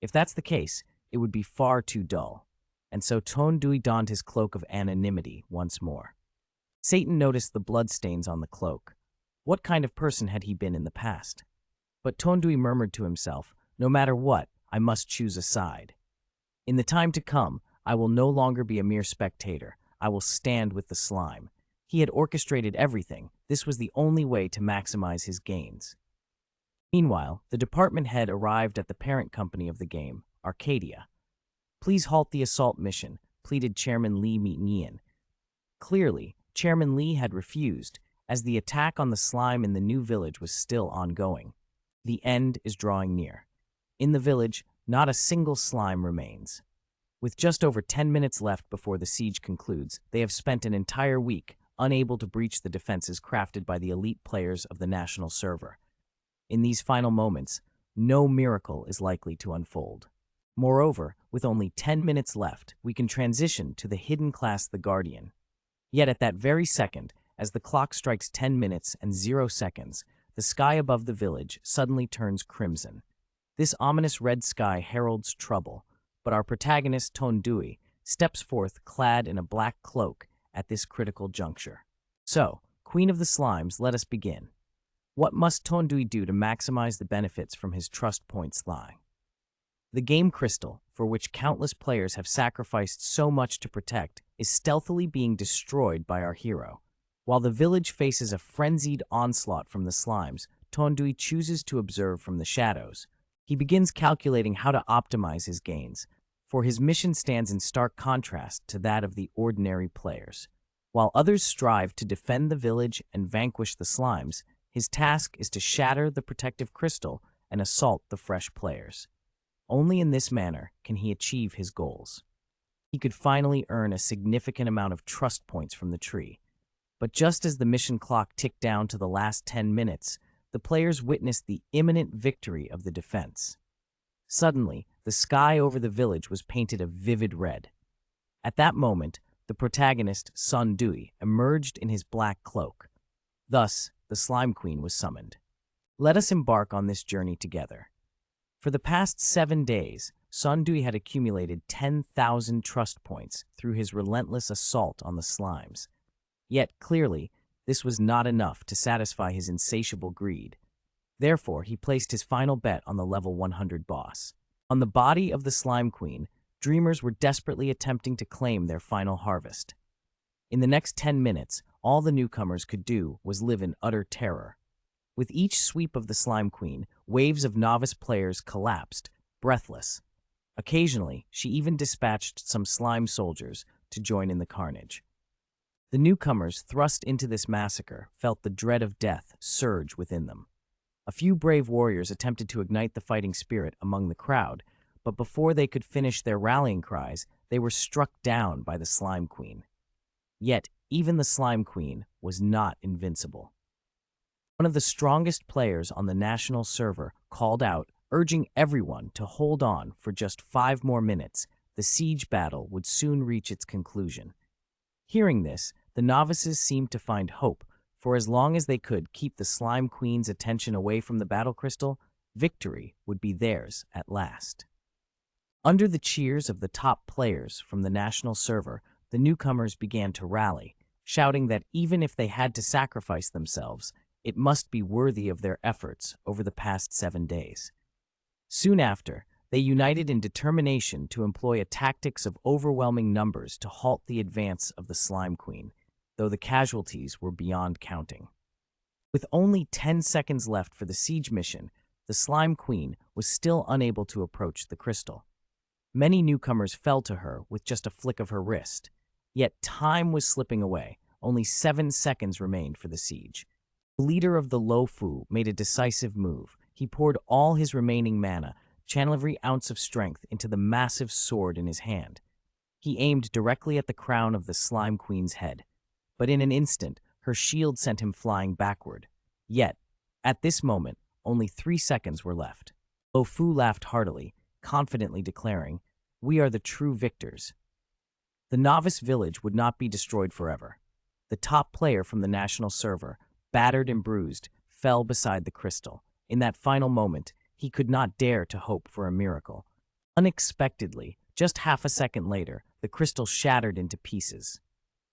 If that's the case, it would be far too dull. And so Tondui donned his cloak of anonymity once more. Satan noticed the bloodstains on the cloak. What kind of person had he been in the past? But Tondui murmured to himself, "No matter what, I must choose a side. In the time to come, I will no longer be a mere spectator. I will stand with the slime." He had orchestrated everything. This was the only way to maximize his gains. Meanwhile, the department head arrived at the parent company of the game, Arcadia. "Please halt the assault mission," pleaded Chairman Lee Meet-Ngian. Clearly, Chairman Lee had refused, as the attack on the slime in the new village was still ongoing. The end is drawing near. In the village, not a single slime remains. With just over 10 minutes left before the siege concludes, they have spent an entire week unable to breach the defenses crafted by the elite players of the national server. In these final moments, no miracle is likely to unfold. Moreover, with only 10 minutes left, we can transition to the hidden class the Guardian. Yet at that very second, as the clock strikes 10 minutes and 0 seconds, the sky above the village suddenly turns crimson. This ominous red sky heralds trouble, but our protagonist, Tondui, steps forth clad in a black cloak at this critical juncture. So, Queen of the Slimes, let us begin. What must Tondui do to maximize the benefits from his trust points lie? The game crystal, for which countless players have sacrificed so much to protect, is stealthily being destroyed by our hero. While the village faces a frenzied onslaught from the slimes, Tondui chooses to observe from the shadows. He begins calculating how to optimize his gains, for his mission stands in stark contrast to that of the ordinary players. While others strive to defend the village and vanquish the slimes, his task is to shatter the protective crystal and assault the fresh players. Only in this manner can he achieve his goals. He could finally earn a significant amount of trust points from the tree. But just as the mission clock ticked down to the last 10 minutes, the players witnessed the imminent victory of the defense. Suddenly, the sky over the village was painted a vivid red. At that moment, the protagonist, Sun Dui, emerged in his black cloak. Thus, the Slime Queen was summoned. Let us embark on this journey together. For the past 7 days, Sun Dui had accumulated 10,000 trust points through his relentless assault on the slimes. Yet, clearly, this was not enough to satisfy his insatiable greed. Therefore, he placed his final bet on the level 100 boss. On the body of the Slime Queen, dreamers were desperately attempting to claim their final harvest. In the next 10 minutes, all the newcomers could do was live in utter terror. With each sweep of the Slime Queen, waves of novice players collapsed, breathless. Occasionally, she even dispatched some slime soldiers to join in the carnage. The newcomers thrust into this massacre felt the dread of death surge within them. A few brave warriors attempted to ignite the fighting spirit among the crowd, but before they could finish their rallying cries, they were struck down by the Slime Queen. Yet, even the Slime Queen was not invincible. One of the strongest players on the national server called out, urging everyone to hold on for just 5 more minutes. The siege battle would soon reach its conclusion. Hearing this, the novices seemed to find hope, for as long as they could keep the Slime Queen's attention away from the battle crystal, victory would be theirs at last. Under the cheers of the top players from the national server, the newcomers began to rally, shouting that even if they had to sacrifice themselves, it must be worthy of their efforts over the past 7 days. Soon after, they united in determination to employ a tactics of overwhelming numbers to halt the advance of the Slime Queen, though the casualties were beyond counting. With only 10 seconds left for the siege mission, the Slime Queen was still unable to approach the crystal. Many newcomers fell to her with just a flick of her wrist. Yet time was slipping away. Only 7 seconds remained for the siege. The leader of the Lo Fu made a decisive move. He poured all his remaining mana, channeling every ounce of strength into the massive sword in his hand. He aimed directly at the crown of the Slime Queen's head, but in an instant, her shield sent him flying backward. Yet, at this moment, only 3 seconds were left. Lo Fu laughed heartily, confidently declaring, "We are the true victors." The novice village would not be destroyed forever. The top player from the national server, battered and bruised, fell beside the crystal. In that final moment, he could not dare to hope for a miracle. Unexpectedly, just half a second later, the crystal shattered into pieces.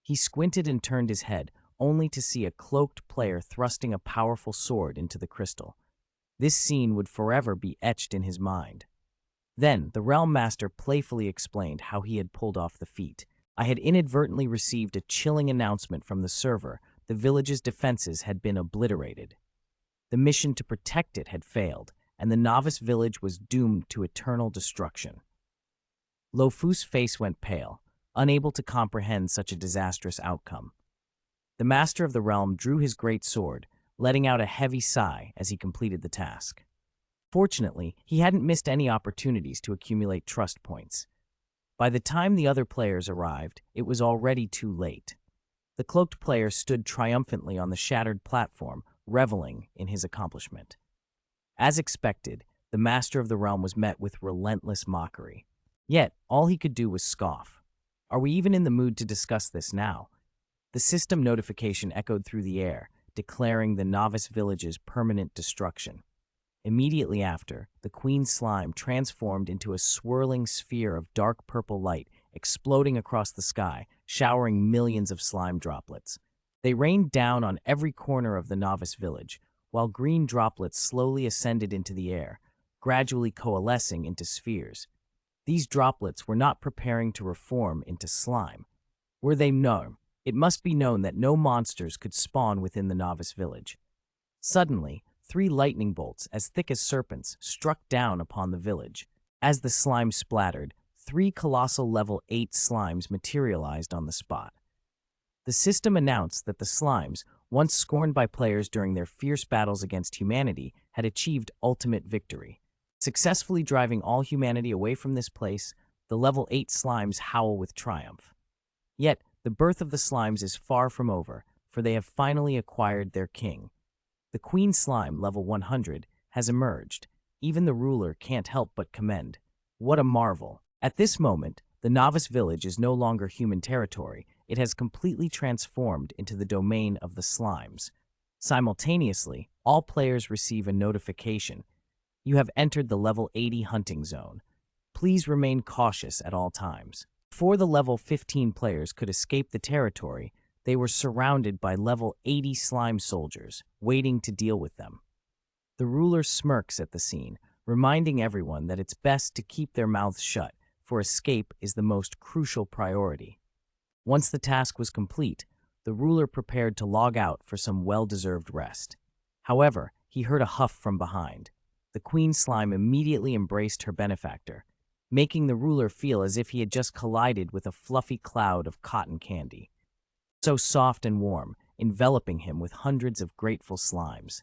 He squinted and turned his head, only to see a cloaked player thrusting a powerful sword into the crystal. This scene would forever be etched in his mind. Then, the Realm Master playfully explained how he had pulled off the feat. "I had inadvertently received a chilling announcement from the server. The village's defenses had been obliterated. The mission to protect it had failed, and the novice village was doomed to eternal destruction." Lo Fu's face went pale, unable to comprehend such a disastrous outcome. The Master of the Realm drew his great sword, letting out a heavy sigh as he completed the task. Fortunately, he hadn't missed any opportunities to accumulate trust points. By the time the other players arrived, it was already too late. The cloaked player stood triumphantly on the shattered platform, reveling in his accomplishment. As expected, the master of the realm was met with relentless mockery. Yet, all he could do was scoff. Are we even in the mood to discuss this now? The system notification echoed through the air, declaring the novice village's permanent destruction. Immediately after, the queen slime transformed into a swirling sphere of dark purple light, exploding across the sky, showering millions of slime droplets. They rained down on every corner of the novice village, while green droplets slowly ascended into the air, gradually coalescing into spheres. These droplets were not preparing to reform into slime. Were they? No. It must be known that no monsters could spawn within the novice village. Suddenly, 3 lightning bolts, as thick as serpents, struck down upon the village. As the slime splattered, 3 colossal level 8 slimes materialized on the spot. The system announced that the slimes, once scorned by players during their fierce battles against humanity, had achieved ultimate victory. Successfully driving all humanity away from this place, the level 8 slimes howl with triumph. Yet, the birth of the slimes is far from over, for they have finally acquired their king. The Queen Slime, level 100, has emerged. Even the ruler can't help but commend. What a marvel! At this moment, the novice village is no longer human territory. It has completely transformed into the domain of the slimes. Simultaneously, all players receive a notification. You have entered the level 80 hunting zone. Please remain cautious at all times. Before the level 15 players could escape the territory, they were surrounded by level 80 slime soldiers, waiting to deal with them. The ruler smirks at the scene, reminding everyone that it's best to keep their mouths shut, for escape is the most crucial priority. Once the task was complete, the ruler prepared to log out for some well-deserved rest. However, he heard a huff from behind. The Queen Slime immediately embraced her benefactor, making the ruler feel as if he had just collided with a fluffy cloud of cotton candy. So soft and warm, enveloping him with hundreds of grateful slimes.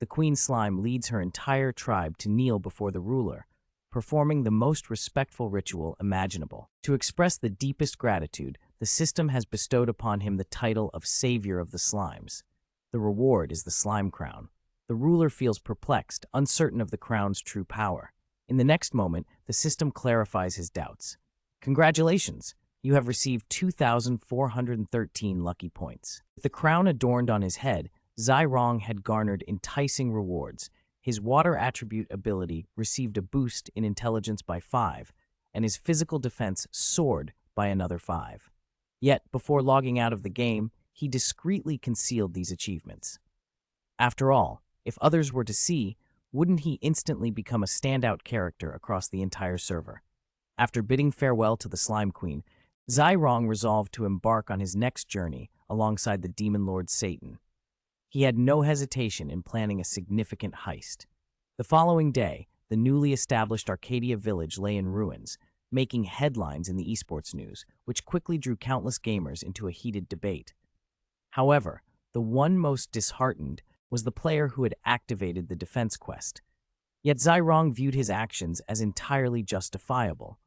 The Queen Slime leads her entire tribe to kneel before the ruler, performing the most respectful ritual imaginable. To express the deepest gratitude, the system has bestowed upon him the title of Savior of the Slimes. The reward is the Slime Crown. The ruler feels perplexed, uncertain of the crown's true power. In the next moment, the system clarifies his doubts. Congratulations! You have received 2,413 lucky points. With the crown adorned on his head, Jaeyeong had garnered enticing rewards. His water attribute ability received a boost in intelligence by 5, and his physical defense soared by another 5. Yet, before logging out of the game, he discreetly concealed these achievements. After all, if others were to see, wouldn't he instantly become a standout character across the entire server? After bidding farewell to the Slime Queen, Jaeyeong resolved to embark on his next journey alongside the Demon Lord Satan. He had no hesitation in planning a significant heist. The following day, the newly established Arcadia village lay in ruins, making headlines in the esports news, which quickly drew countless gamers into a heated debate. However, the one most disheartened was the player who had activated the defense quest. Yet Jaeyeong viewed his actions as entirely justifiable.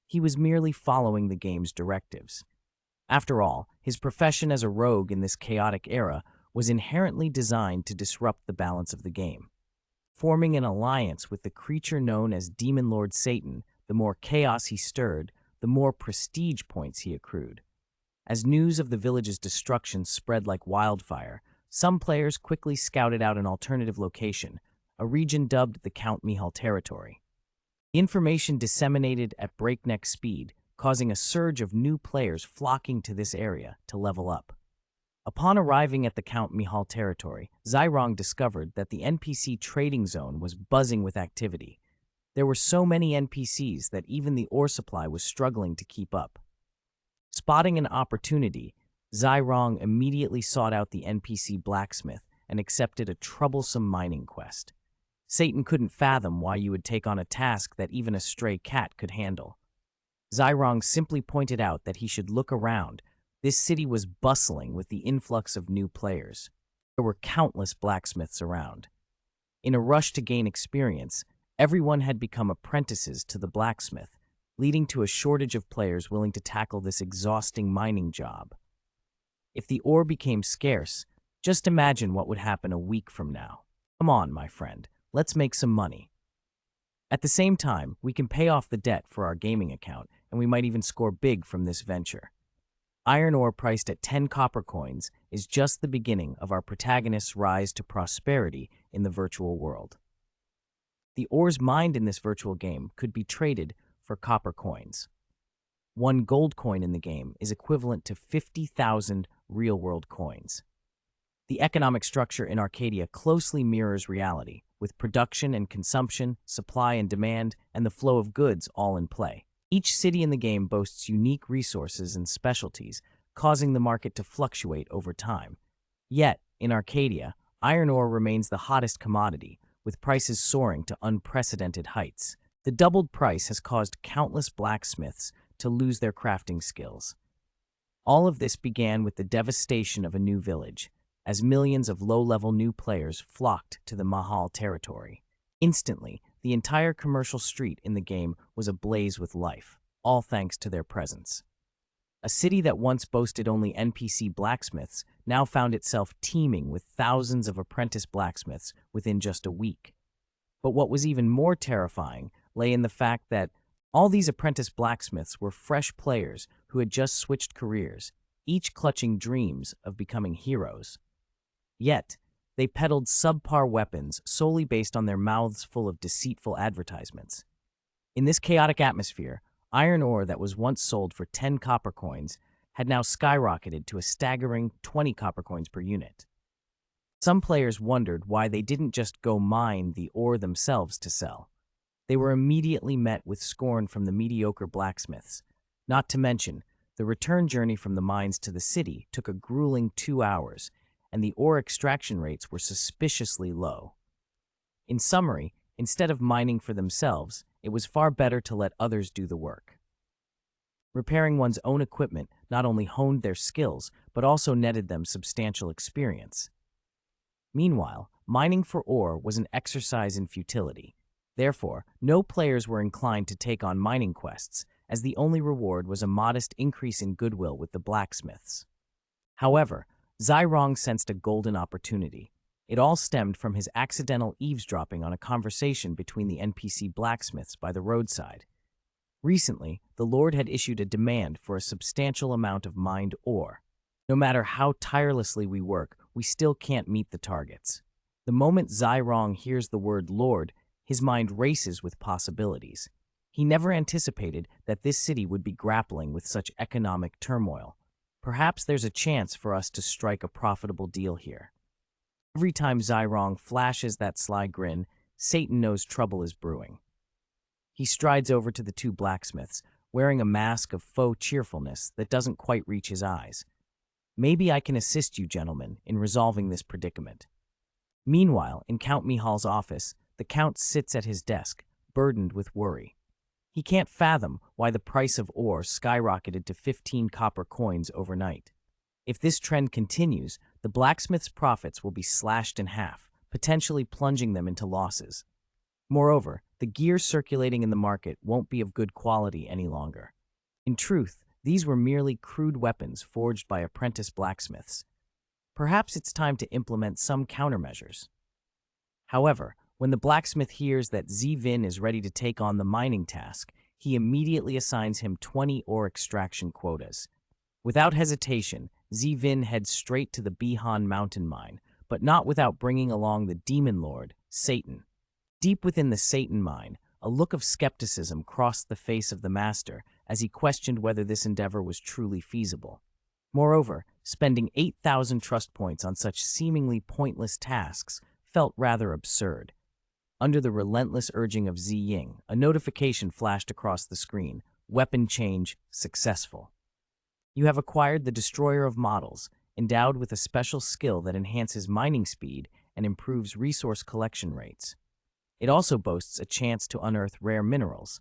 He was merely following the game's directives. After all, his profession as a rogue in this chaotic era was inherently designed to disrupt the balance of the game. Forming an alliance with the creature known as Demon Lord Satan, the more chaos he stirred, the more prestige points he accrued. As news of the village's destruction spread like wildfire, some players quickly scouted out an alternative location, a region dubbed the Count Mihal territory. The information disseminated at breakneck speed, causing a surge of new players flocking to this area to level up. Upon arriving at the Count Mihal territory, Jaeyeong discovered that the NPC trading zone was buzzing with activity. There were so many NPCs that even the ore supply was struggling to keep up. Spotting an opportunity, Jaeyeong immediately sought out the NPC blacksmith and accepted a troublesome mining quest. Satan couldn't fathom why you would take on a task that even a stray cat could handle. Jaeyeong simply pointed out that he should look around. This city was bustling with the influx of new players. There were countless blacksmiths around. In a rush to gain experience, everyone had become apprentices to the blacksmith. leading to a shortage of players willing to tackle this exhausting mining job. If the ore became scarce, just imagine what would happen a week from now. Come on, my friend, let's make some money. At the same time, we can pay off the debt for our gaming account, and we might even score big from this venture. Iron ore priced at 10 copper coins is just the beginning of our protagonist's rise to prosperity in the virtual world. The ores mined in this virtual game could be traded for copper coins. One gold coin in the game is equivalent to 50,000 real-world coins. The economic structure in Arcadia closely mirrors reality, with production and consumption, supply and demand, and the flow of goods all in play. Each city in the game boasts unique resources and specialties, causing the market to fluctuate over time. Yet, in Arcadia, iron ore remains the hottest commodity, with prices soaring to unprecedented heights. The doubled price has caused countless blacksmiths to lose their crafting skills. All of this began with the devastation of a new village, as millions of low-level new players flocked to the Mahal territory. Instantly, the entire commercial street in the game was ablaze with life, all thanks to their presence. A city that once boasted only NPC blacksmiths now found itself teeming with thousands of apprentice blacksmiths within just a week. But what was even more terrifying lay in the fact that all these apprentice blacksmiths were fresh players who had just switched careers, each clutching dreams of becoming heroes. Yet, they peddled subpar weapons solely based on their mouths full of deceitful advertisements. In this chaotic atmosphere, iron ore that was once sold for 10 copper coins had now skyrocketed to a staggering 20 copper coins per unit. Some players wondered why they didn't just go mine the ore themselves to sell. They were immediately met with scorn from the mediocre blacksmiths. Not to mention, the return journey from the mines to the city took a grueling 2 hours, and the ore extraction rates were suspiciously low. In summary, instead of mining for themselves, it was far better to let others do the work. Repairing one's own equipment not only honed their skills, but also netted them substantial experience. Meanwhile, mining for ore was an exercise in futility. Therefore, no players were inclined to take on mining quests, as the only reward was a modest increase in goodwill with the blacksmiths. However, Jaeyeong sensed a golden opportunity. It all stemmed from his accidental eavesdropping on a conversation between the NPC blacksmiths by the roadside. Recently, the Lord had issued a demand for a substantial amount of mined ore. No matter how tirelessly we work, we still can't meet the targets. The moment Jaeyeong hears the word Lord, his mind races with possibilities. He never anticipated that this city would be grappling with such economic turmoil. Perhaps there's a chance for us to strike a profitable deal here. Every time Jaeyeong flashes that sly grin, Satan knows trouble is brewing. He strides over to the two blacksmiths, wearing a mask of faux cheerfulness that doesn't quite reach his eyes. Maybe I can assist you, gentlemen, in resolving this predicament. Meanwhile, in Count Mihal's office, the Count sits at his desk, burdened with worry. He can't fathom why the price of ore skyrocketed to 15 copper coins overnight. If this trend continues, the blacksmith's profits will be slashed in half, potentially plunging them into losses. Moreover, the gear circulating in the market won't be of good quality any longer. In truth, these were merely crude weapons forged by apprentice blacksmiths. Perhaps it's time to implement some countermeasures. However, when the blacksmith hears that Zivin is ready to take on the mining task, he immediately assigns him 20 ore extraction quotas. Without hesitation, Zivin heads straight to the Bihan mountain mine, but not without bringing along the demon lord, Satan. Deep within the Satan mine, a look of skepticism crossed the face of the master as he questioned whether this endeavor was truly feasible. Moreover, spending 8,000 trust points on such seemingly pointless tasks felt rather absurd. Under the relentless urging of Jaeyeong, a notification flashed across the screen. Weapon change successful. You have acquired the Destroyer of Models, endowed with a special skill that enhances mining speed and improves resource collection rates. It also boasts a chance to unearth rare minerals.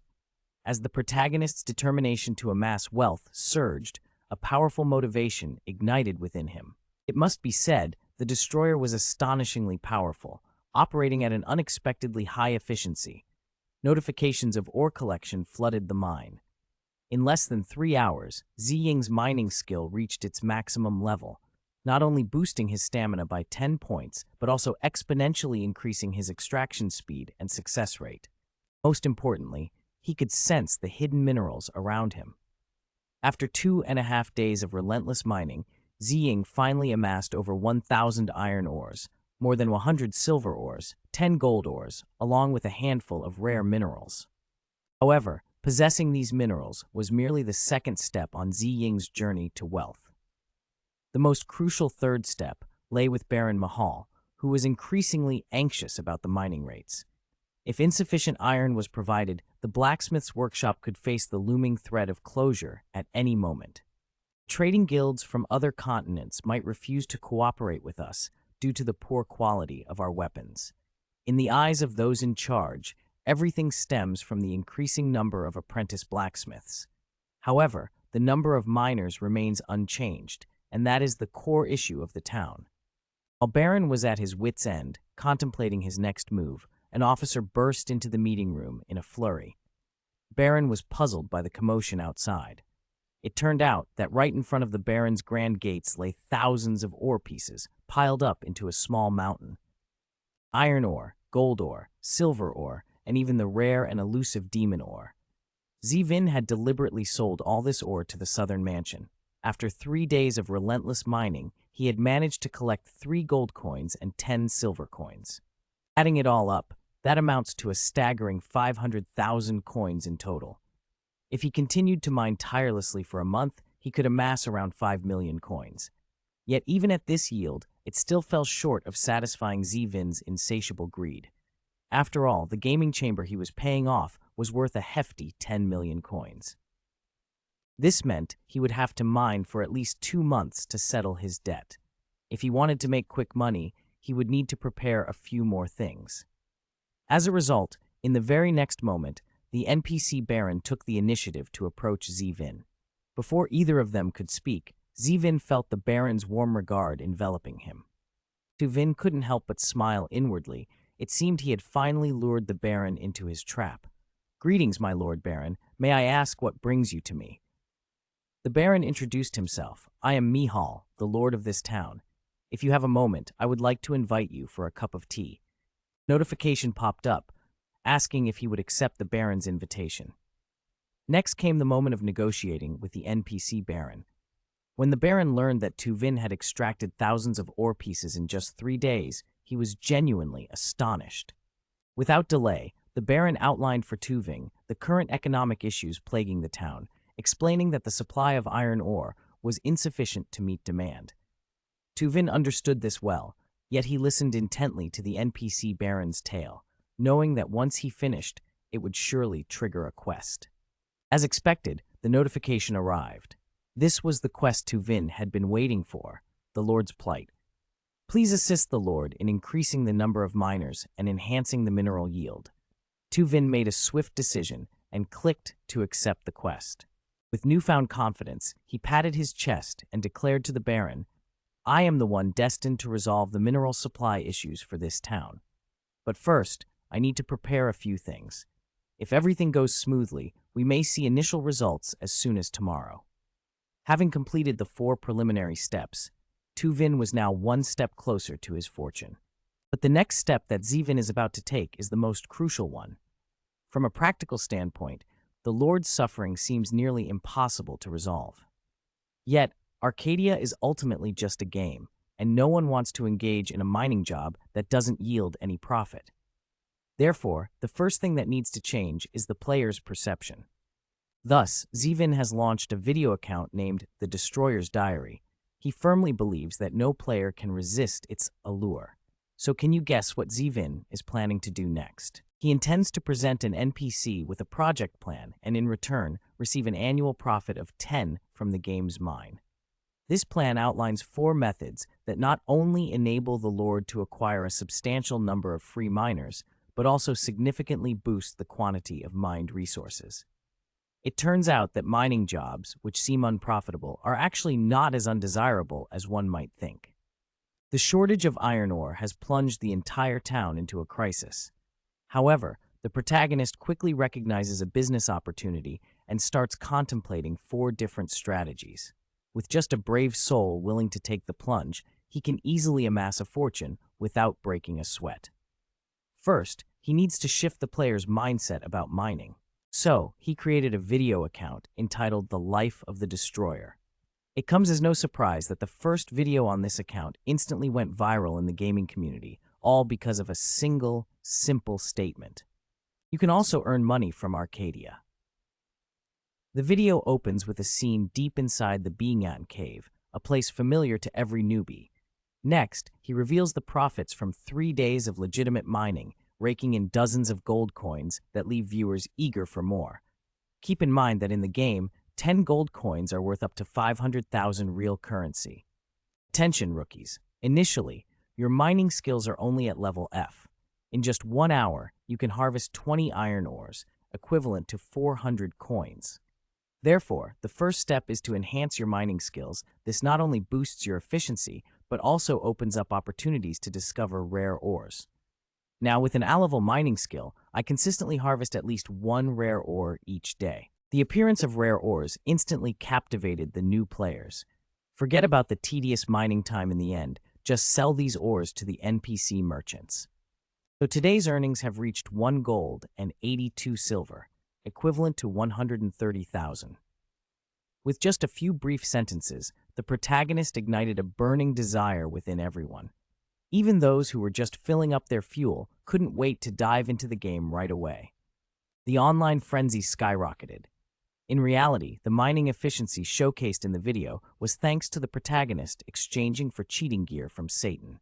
As the protagonist's determination to amass wealth surged, a powerful motivation ignited within him. It must be said, the Destroyer was astonishingly powerful, operating at an unexpectedly high efficiency. Notifications of ore collection flooded the mine. In less than 3 hours, Jaeyeong's mining skill reached its maximum level, not only boosting his stamina by 10 points, but also exponentially increasing his extraction speed and success rate. Most importantly, he could sense the hidden minerals around him. After 2.5 days of relentless mining, Jaeyeong finally amassed over 1,000 iron ores, more than 100 silver ores, 10 gold ores, along with a handful of rare minerals. However, possessing these minerals was merely the second step on Jaeyeong's journey to wealth. The most crucial third step lay with Baron Mahal, who was increasingly anxious about the mining rates. If insufficient iron was provided, the blacksmith's workshop could face the looming threat of closure at any moment. Trading guilds from other continents might refuse to cooperate with us due to the poor quality of our weapons. In the eyes of those in charge, everything stems from the increasing number of apprentice blacksmiths. However, the number of miners remains unchanged, and that is the core issue of the town. While Baron was at his wit's end, contemplating his next move, an officer burst into the meeting room in a flurry. Baron was puzzled by the commotion outside. It turned out that right in front of the Baron's grand gates lay thousands of ore pieces piled up into a small mountain. Iron ore, gold ore, silver ore, and even the rare and elusive demon ore. Jaeyeong had deliberately sold all this ore to the southern mansion. After 3 days of relentless mining, he had managed to collect 3 gold coins and 10 silver coins. Adding it all up, that amounts to a staggering 500,000 coins in total. If he continued to mine tirelessly for a month, he could amass around 5 million coins. Yet even at this yield, it still fell short of satisfying Jaeyeong's insatiable greed. After all, the gaming chamber he was paying off was worth a hefty 10 million coins. This meant he would have to mine for at least 2 months to settle his debt. If he wanted to make quick money, he would need to prepare a few more things. As a result, in the very next moment, the NPC Baron took the initiative to approach Jaeyeong. Before either of them could speak, Jaeyeong felt the Baron's warm regard enveloping him. Jaeyeong couldn't help but smile inwardly. It seemed he had finally lured the Baron into his trap. "Greetings, my Lord Baron. May I ask what brings you to me?" The Baron introduced himself. "I am Mihal, the lord of this town. If you have a moment, I would like to invite you for a cup of tea." Notification popped up, asking if he would accept the Baron's invitation. Next came the moment of negotiating with the NPC Baron. When the Baron learned that Jaeyeong had extracted thousands of ore pieces in just 3 days, he was genuinely astonished. Without delay, the Baron outlined for Jaeyeong the current economic issues plaguing the town, explaining that the supply of iron ore was insufficient to meet demand. Jaeyeong understood this well, yet he listened intently to the NPC Baron's tale, knowing that once he finished, it would surely trigger a quest. As expected, the notification arrived. This was the quest Jaeyeong had been waiting for, the Lord's Plight. Please assist the Lord in increasing the number of miners and enhancing the mineral yield. Jaeyeong made a swift decision and clicked to accept the quest. With newfound confidence, he patted his chest and declared to the Baron, "I am the one destined to resolve the mineral supply issues for this town. But first, I need to prepare a few things. If everything goes smoothly, we may see initial results as soon as tomorrow." Having completed the 4 preliminary steps, Jaeyeong was now 1 step closer to his fortune. But the next step that Jaeyeong is about to take is the most crucial one. From a practical standpoint, the Lord's suffering seems nearly impossible to resolve. Yet, Arcadia is ultimately just a game, and no one wants to engage in a mining job that doesn't yield any profit. Therefore, the first thing that needs to change is the player's perception. Thus, Jaeyeong has launched a video account named The Destroyer's Diary. He firmly believes that no player can resist its allure. So can you guess what Jaeyeong is planning to do next? He intends to present an NPC with a project plan and in return receive an annual profit of 10 from the game's mine. This plan outlines 4 methods that not only enable the Lord to acquire a substantial number of free miners, but also significantly boost the quantity of mined resources. It turns out that mining jobs, which seem unprofitable, are actually not as undesirable as one might think. The shortage of iron ore has plunged the entire town into a crisis. However, the protagonist quickly recognizes a business opportunity and starts contemplating 4 different strategies. With just a brave soul willing to take the plunge, he can easily amass a fortune without breaking a sweat. First, he needs to shift the player's mindset about mining. So, he created a video account entitled The Life of the Destroyer. It comes as no surprise that the first video on this account instantly went viral in the gaming community, all because of a single, simple statement. You can also earn money from Arcadia. The video opens with a scene deep inside the Bingan cave, a place familiar to every newbie. Next, he reveals the profits from 3 days of legitimate mining, raking in dozens of gold coins that leave viewers eager for more. Keep in mind that in the game, 10 gold coins are worth up to 500,000 real currency. Attention, rookies. Initially, your mining skills are only at level F. In just 1 hour, you can harvest 20 iron ores, equivalent to 400 coins. Therefore, the first step is to enhance your mining skills. This not only boosts your efficiency, but also opens up opportunities to discover rare ores. Now, with an A-level mining skill, I consistently harvest at least 1 rare ore each day. The appearance of rare ores instantly captivated the new players. Forget about the tedious mining time in the end, just sell these ores to the NPC merchants. So today's earnings have reached 1 gold and 82 silver, equivalent to 130,000. With just a few brief sentences, the protagonist ignited a burning desire within everyone. Even those who were just filling up their fuel couldn't wait to dive into the game right away. The online frenzy skyrocketed. In reality, the mining efficiency showcased in the video was thanks to the protagonist exchanging for cheating gear from Satan.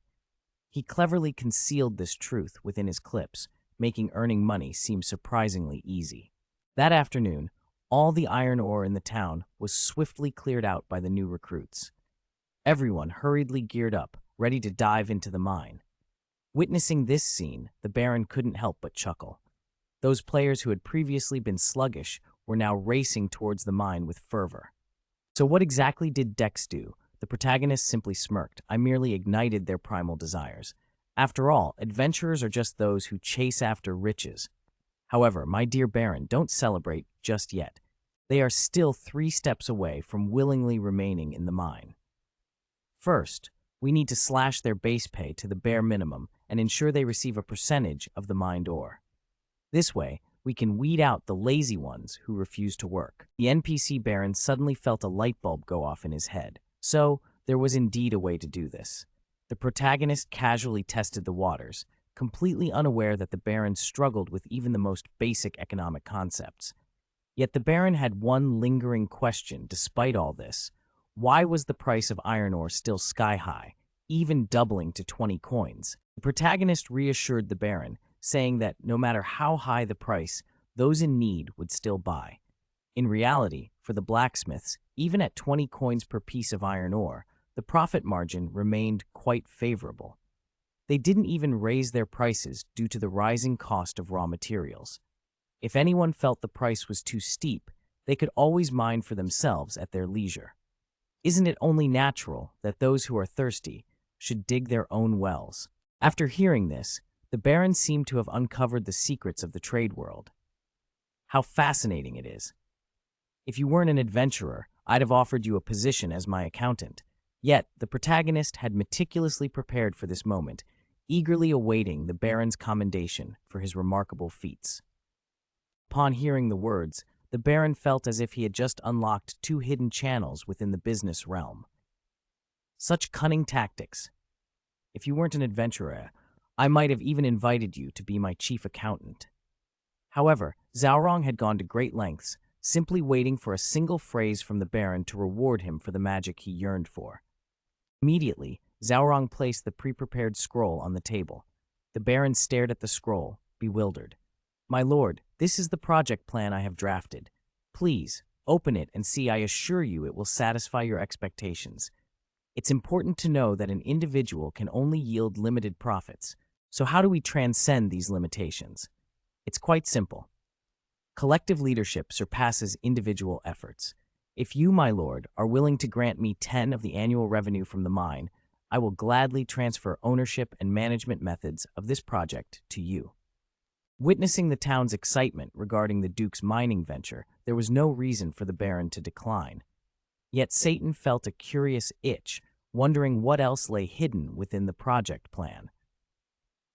He cleverly concealed this truth within his clips, making earning money seem surprisingly easy. That afternoon, all the iron ore in the town was swiftly cleared out by the new recruits. Everyone hurriedly geared up, ready to dive into the mine. Witnessing this scene, the Baron couldn't help but chuckle. Those players who had previously been sluggish were now racing towards the mine with fervor. So what exactly did Dex do? The protagonist simply smirked. I merely ignited their primal desires. After all, adventurers are just those who chase after riches. However, my dear Baron, don't celebrate just yet. They are still 3 steps away from willingly remaining in the mine. First, we need to slash their base pay to the bare minimum and ensure they receive a percentage of the mined ore. This way, we can weed out the lazy ones who refuse to work. The NPC Baron suddenly felt a light bulb go off in his head. So, there was indeed a way to do this. The protagonist casually tested the waters, completely unaware that the Baron struggled with even the most basic economic concepts. Yet the Baron had one lingering question despite all this. Why was the price of iron ore still sky high, even doubling to 20 coins? The protagonist reassured the Baron, saying that no matter how high the price, those in need would still buy. In reality, for the blacksmiths, even at 20 coins per piece of iron ore, the profit margin remained quite favorable. They didn't even raise their prices due to the rising cost of raw materials. If anyone felt the price was too steep, they could always mine for themselves at their leisure. Isn't it only natural that those who are thirsty should dig their own wells? After hearing this, the Baron seemed to have uncovered the secrets of the trade world. How fascinating it is. If you weren't an adventurer, I'd have offered you a position as my accountant. Yet, the protagonist had meticulously prepared for this moment, eagerly awaiting the Baron's commendation for his remarkable feats. Upon hearing the words, the Baron felt as if he had just unlocked 2 hidden channels within the business realm. Such cunning tactics. If you weren't an adventurer, I might have even invited you to be my chief accountant. However, Jaeyeong had gone to great lengths, simply waiting for a single phrase from the Baron to reward him for the magic he yearned for. Immediately, Jaeyeong placed the pre-prepared scroll on the table. The Baron stared at the scroll, bewildered. My lord, this is the project plan I have drafted. Please, open it and see. I assure you it will satisfy your expectations. It's important to know that an individual can only yield limited profits. So how do we transcend these limitations? It's quite simple. Collective leadership surpasses individual efforts. If you, my lord, are willing to grant me 10 of the annual revenue from the mine, I will gladly transfer ownership and management methods of this project to you. Witnessing the town's excitement regarding the Duke's mining venture, there was no reason for the Baron to decline. Yet Satan felt a curious itch, wondering what else lay hidden within the project plan.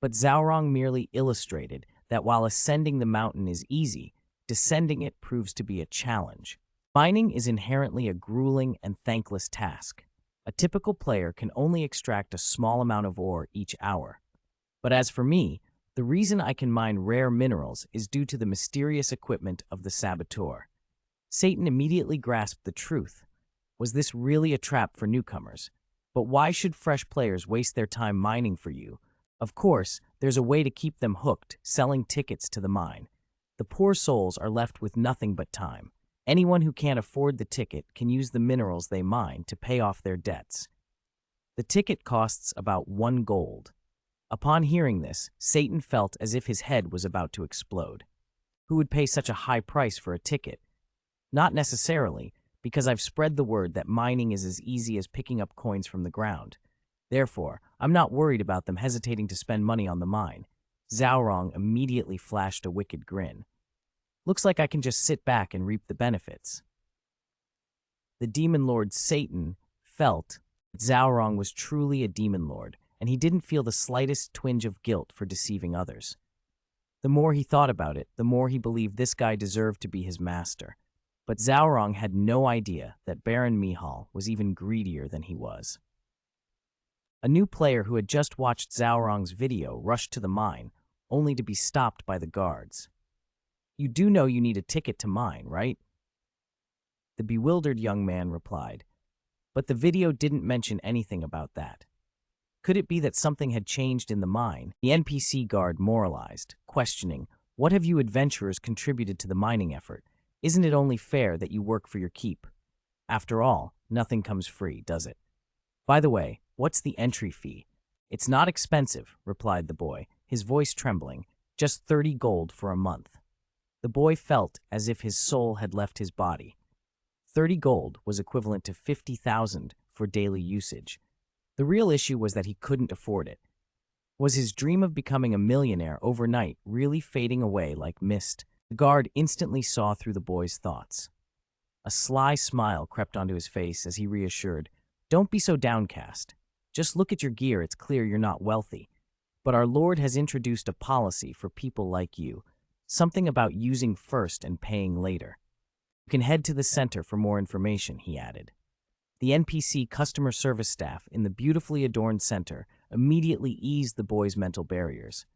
But Zaorong merely illustrated that while ascending the mountain is easy, descending it proves to be a challenge. Mining is inherently a grueling and thankless task. A typical player can only extract a small amount of ore each hour. But as for me, the reason I can mine rare minerals is due to the mysterious equipment of the saboteur. Satan immediately grasped the truth. Was this really a trap for newcomers? But why should fresh players waste their time mining for you? Of course, there's a way to keep them hooked, selling tickets to the mine. The poor souls are left with nothing but time. Anyone who can't afford the ticket can use the minerals they mine to pay off their debts. The ticket costs about 1 gold. Upon hearing this, Satan felt as if his head was about to explode. Who would pay such a high price for a ticket? Not necessarily, because I've spread the word that mining is as easy as picking up coins from the ground. Therefore, I'm not worried about them hesitating to spend money on the mine. Zaorong immediately flashed a wicked grin. Looks like I can just sit back and reap the benefits. The demon lord Satan felt that Zaorong was truly a demon lord, and he didn't feel the slightest twinge of guilt for deceiving others. The more he thought about it, the more he believed this guy deserved to be his master. But Zaorong had no idea that Baron Mihal was even greedier than he was. A new player who had just watched Zaorong's video rushed to the mine, only to be stopped by the guards. You do know you need a ticket to mine, right? The bewildered young man replied, but the video didn't mention anything about that. Could it be that something had changed in the mine? The NPC guard moralized, questioning, what have you adventurers contributed to the mining effort? Isn't it only fair that you work for your keep? After all, nothing comes free, does it? By the way, what's the entry fee? It's not expensive, replied the boy, his voice trembling, just 30 gold for a month. The boy felt as if his soul had left his body. 30 gold was equivalent to 50,000 for daily usage. The real issue was that he couldn't afford it. Was his dream of becoming a millionaire overnight really fading away like mist? The guard instantly saw through the boy's thoughts. A sly smile crept onto his face as he reassured, don't be so downcast. Just look at your gear, it's clear you're not wealthy. But our Lord has introduced a policy for people like you. Something about using first and paying later. You can head to the center for more information, he added. The NPC customer service staff in the beautifully adorned center immediately eased the boy's mental barriers.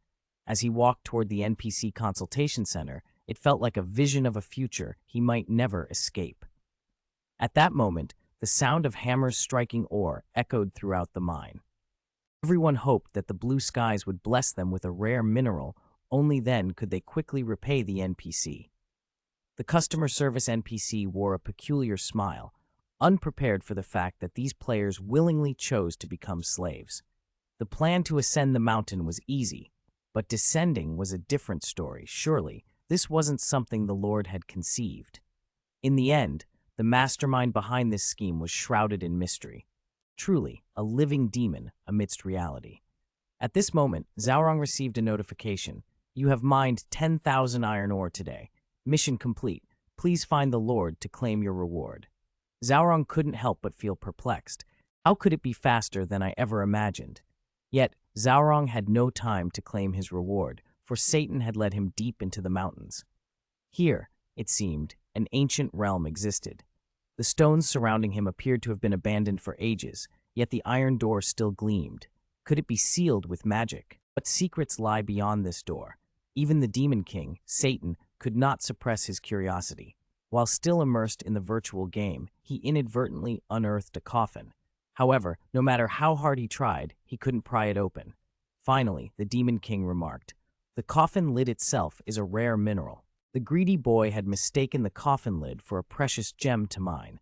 As he walked toward the NPC consultation center, it felt like a vision of a future he might never escape. At that moment, the sound of hammers striking ore echoed throughout the mine. Everyone hoped that the blue skies would bless them with a rare mineral. Only then could they quickly repay the NPC. The customer service NPC wore a peculiar smile, unprepared for the fact that these players willingly chose to become slaves. The plan to ascend the mountain was easy, but descending was a different story. Surely, this wasn't something the Lord had conceived. In the end, the mastermind behind this scheme was shrouded in mystery. Truly, a living demon amidst reality. At this moment, Zaorong received a notification. You have mined 10,000 iron ore today. Mission complete. Please find the Lord to claim your reward. Zaorong couldn't help but feel perplexed. How could it be faster than I ever imagined? Yet, Zaorong had no time to claim his reward, for Satan had led him deep into the mountains. Here, it seemed, an ancient realm existed. The stones surrounding him appeared to have been abandoned for ages, yet the iron door still gleamed. Could it be sealed with magic? What secrets lie beyond this door? Even the Demon King, Satan, could not suppress his curiosity. While still immersed in the virtual game, he inadvertently unearthed a coffin. However, no matter how hard he tried, he couldn't pry it open. Finally, the Demon King remarked, the coffin lid itself is a rare mineral. The greedy boy had mistaken the coffin lid for a precious gem to mine.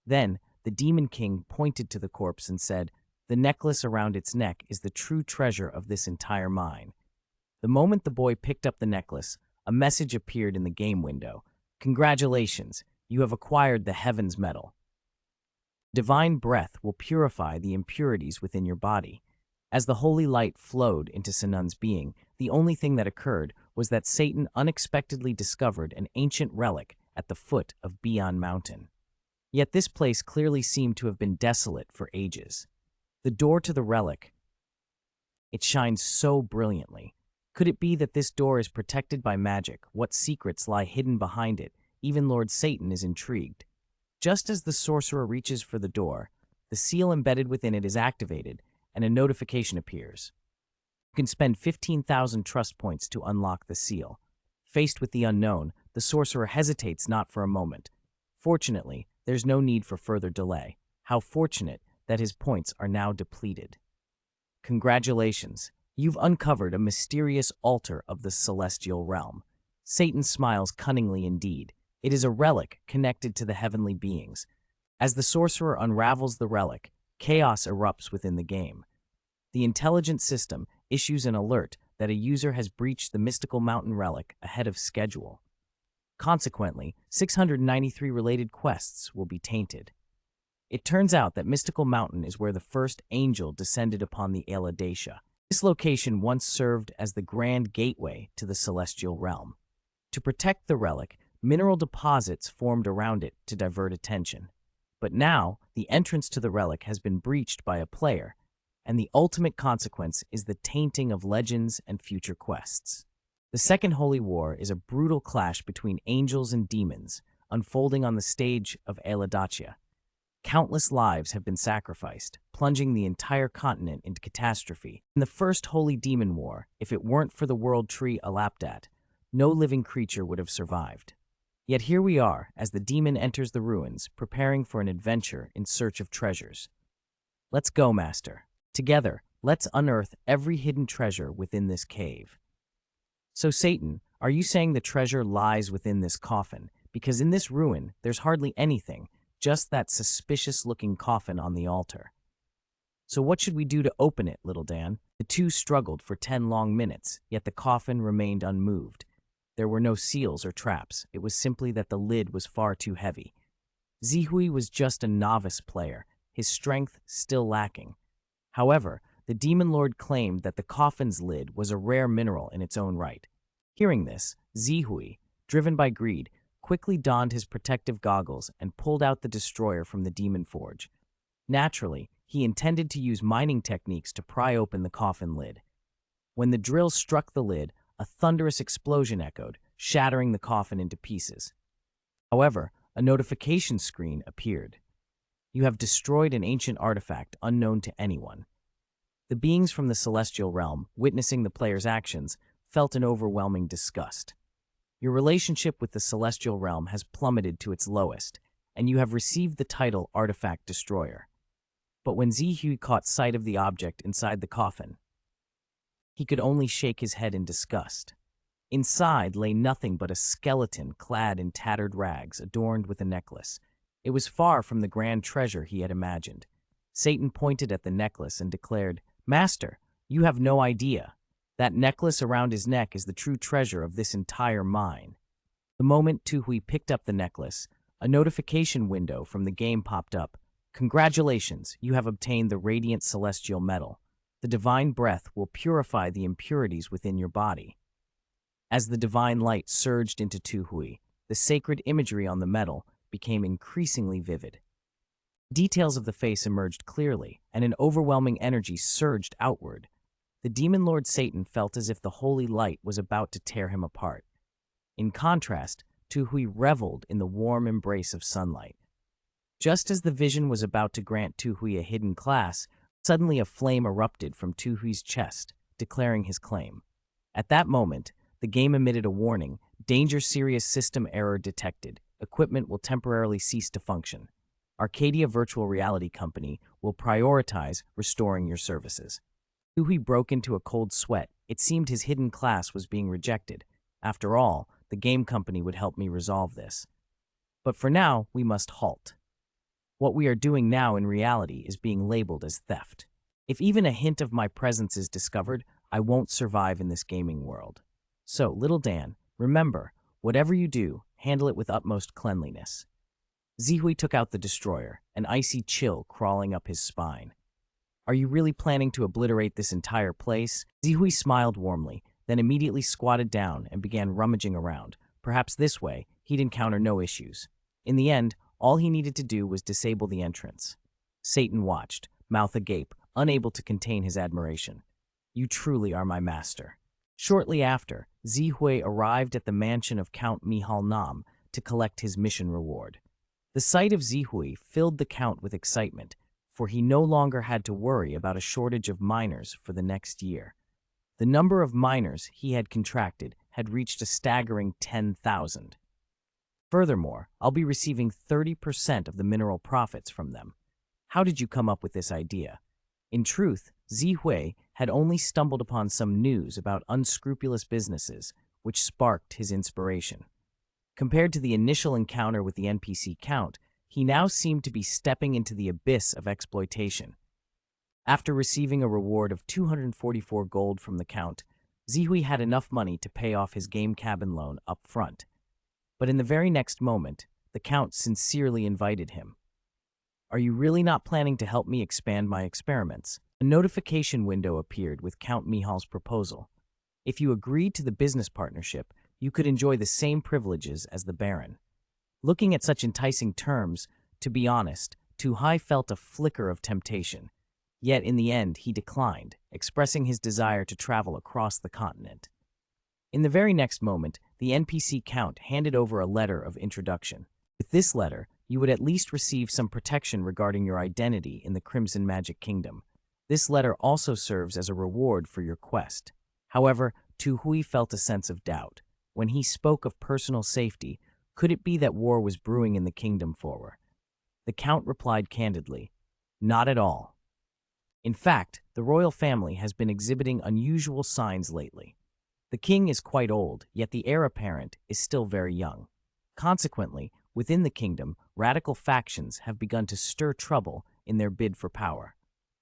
Then, the Demon King pointed to the corpse and said, the necklace around its neck is the true treasure of this entire mine. The moment the boy picked up the necklace, a message appeared in the game window. Congratulations, you have acquired the Heaven's Medal. Divine breath will purify the impurities within your body. As the holy light flowed into Sanun's being, the only thing that occurred was that Satan unexpectedly discovered an ancient relic at the foot of Bian Mountain. Yet this place clearly seemed to have been desolate for ages. The door to the relic, it shines so brilliantly. Could it be that this door is protected by magic? What secrets lie hidden behind it? Even Lord Satan is intrigued. Just as the sorcerer reaches for the door, the seal embedded within it is activated, and a notification appears. You can spend 15,000 trust points to unlock the seal. Faced with the unknown, the sorcerer hesitates not for a moment. Fortunately, there's no need for further delay. How fortunate that his points are now depleted. Congratulations, you've uncovered a mysterious altar of the celestial realm. Satan smiles cunningly indeed. It is a relic connected to the heavenly beings. As the sorcerer unravels the relic, chaos erupts within the game. The intelligent system issues an alert that a user has breached the mystical mountain relic ahead of schedule. Consequently, 693 related quests will be tainted. It turns out that Mystical Mountain is where the first angel descended upon the Dacia. This location once served as the grand gateway to the celestial realm. To protect the relic, mineral deposits formed around it to divert attention. But now, the entrance to the relic has been breached by a player, and the ultimate consequence is the tainting of legends and future quests. The Second Holy War is a brutal clash between angels and demons, unfolding on the stage of Dacia. Countless lives have been sacrificed, plunging the entire continent into catastrophe. In the First Holy Demon War, if it weren't for the world tree Alapdat, no living creature would have survived. Yet here we are, as the demon enters the ruins, preparing for an adventure in search of treasures. Let's go, Master. Together, let's unearth every hidden treasure within this cave. So, Satan, are you saying the treasure lies within this coffin? Because in this ruin, there's hardly anything, just that suspicious-looking coffin on the altar. So what should we do to open it, little Dan? The two struggled for 10 long minutes, yet the coffin remained unmoved. There were no seals or traps. It was simply that the lid was far too heavy. Zihui was just a novice player, his strength still lacking. However, the Demon Lord claimed that the coffin's lid was a rare mineral in its own right. Hearing this, Zihui, driven by greed, quickly donned his protective goggles and pulled out the destroyer from the Demon Forge. Naturally, he intended to use mining techniques to pry open the coffin lid. When the drill struck the lid, a thunderous explosion echoed, shattering the coffin into pieces. However, a notification screen appeared. You have destroyed an ancient artifact unknown to anyone. The beings from the celestial realm, witnessing the player's actions, felt an overwhelming disgust. Your relationship with the celestial realm has plummeted to its lowest, and you have received the title Artifact Destroyer. But when Zihui caught sight of the object inside the coffin, he could only shake his head in disgust. Inside lay nothing but a skeleton clad in tattered rags adorned with a necklace. It was far from the grand treasure he had imagined. Satan pointed at the necklace and declared, "Master, you have no idea. That necklace around his neck is the true treasure of this entire mine." The moment Tuhui picked up the necklace, a notification window from the game popped up. "Congratulations, you have obtained the radiant celestial metal. The divine breath will purify the impurities within your body." As the divine light surged into Tuhui, the sacred imagery on the metal became increasingly vivid. Details of the face emerged clearly, and an overwhelming energy surged outward. The Demon Lord Satan felt as if the holy light was about to tear him apart. In contrast, Tuhui reveled in the warm embrace of sunlight. Just as the vision was about to grant Tuhui a hidden class, suddenly a flame erupted from Tuhui's chest, declaring his claim. At that moment, the game emitted a warning: "Danger, serious system error detected. Equipment will temporarily cease to function. Arcadia Virtual Reality Company will prioritize restoring your services." Tuhui broke into a cold sweat. It seemed his hidden class was being rejected. After all, the game company would help me resolve this. But for now, we must halt. What we are doing now in reality is being labeled as theft. If even a hint of my presence is discovered, I won't survive in this gaming world. So, little Dan, remember, whatever you do, handle it with utmost cleanliness. Zihui took out the destroyer, an icy chill crawling up his spine. "Are you really planning to obliterate this entire place?" Zihui smiled warmly. then immediately squatted down and began rummaging around. Perhaps this way, he'd encounter no issues. In the end, all he needed to do was disable the entrance. Satan watched, mouth agape, unable to contain his admiration. "You truly are my master." Shortly after, Zihui arrived at the mansion of Count Mihal Nam to collect his mission reward. The sight of Zihui filled the Count with excitement, for he no longer had to worry about a shortage of miners for the next year. The number of miners he had contracted had reached a staggering 10,000. Furthermore, I'll be receiving 30% of the mineral profits from them. How did you come up with this idea? In truth, Zihui had only stumbled upon some news about unscrupulous businesses, which sparked his inspiration. Compared to the initial encounter with the NPC Count, he now seemed to be stepping into the abyss of exploitation. After receiving a reward of 244 gold from the Count, Zihui had enough money to pay off his game cabin loan up front. But in the very next moment, the Count sincerely invited him. "Are you really not planning to help me expand my experiments?" A notification window appeared with Count Mihal's proposal. If you agreed to the business partnership, you could enjoy the same privileges as the Baron. Looking at such enticing terms, to be honest, Tu Hai felt a flicker of temptation. Yet in the end, he declined, expressing his desire to travel across the continent. In the very next moment, the NPC Count handed over a letter of introduction. With this letter, you would at least receive some protection regarding your identity in the Crimson Magic Kingdom. This letter also serves as a reward for your quest. However, Tu Hui felt a sense of doubt. When he spoke of personal safety, could it be that war was brewing in the kingdom forward? The Count replied candidly, "Not at all. In fact, the royal family has been exhibiting unusual signs lately. The king is quite old, yet the heir apparent is still very young. Consequently, within the kingdom, radical factions have begun to stir trouble in their bid for power.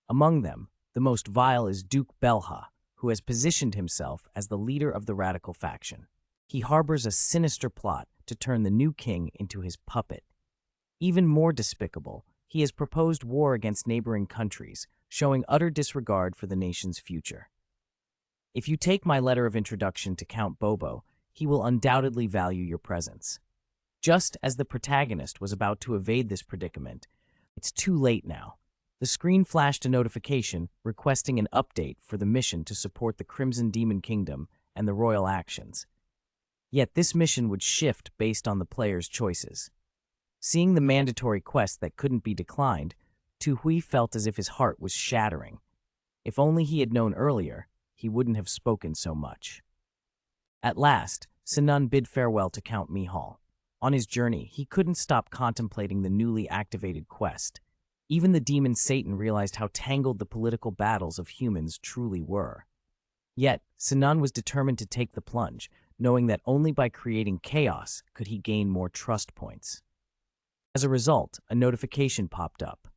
Among them, the most vile is Duke Belha, who has positioned himself as the leader of the radical faction. He harbors a sinister plot to turn the new king into his puppet. Even more despicable, he has proposed war against neighboring countries, showing utter disregard for the nation's future. If you take my letter of introduction to Count Bobo, he will undoubtedly value your presence." Just as the protagonist was about to evade this predicament, it's too late now. The screen flashed a notification requesting an update for the mission to support the Crimson Demon Kingdom and the royal actions. Yet this mission would shift based on the player's choices. Seeing the mandatory quest that couldn't be declined, Tu Hui felt as if his heart was shattering. If only he had known earlier, he wouldn't have spoken so much. At last, Sinan bid farewell to Count Mihal. On his journey, he couldn't stop contemplating the newly activated quest. Even the demon Satan realized how tangled the political battles of humans truly were. Yet, Sinan was determined to take the plunge, knowing that only by creating chaos could he gain more trust points. As a result, a notification popped up.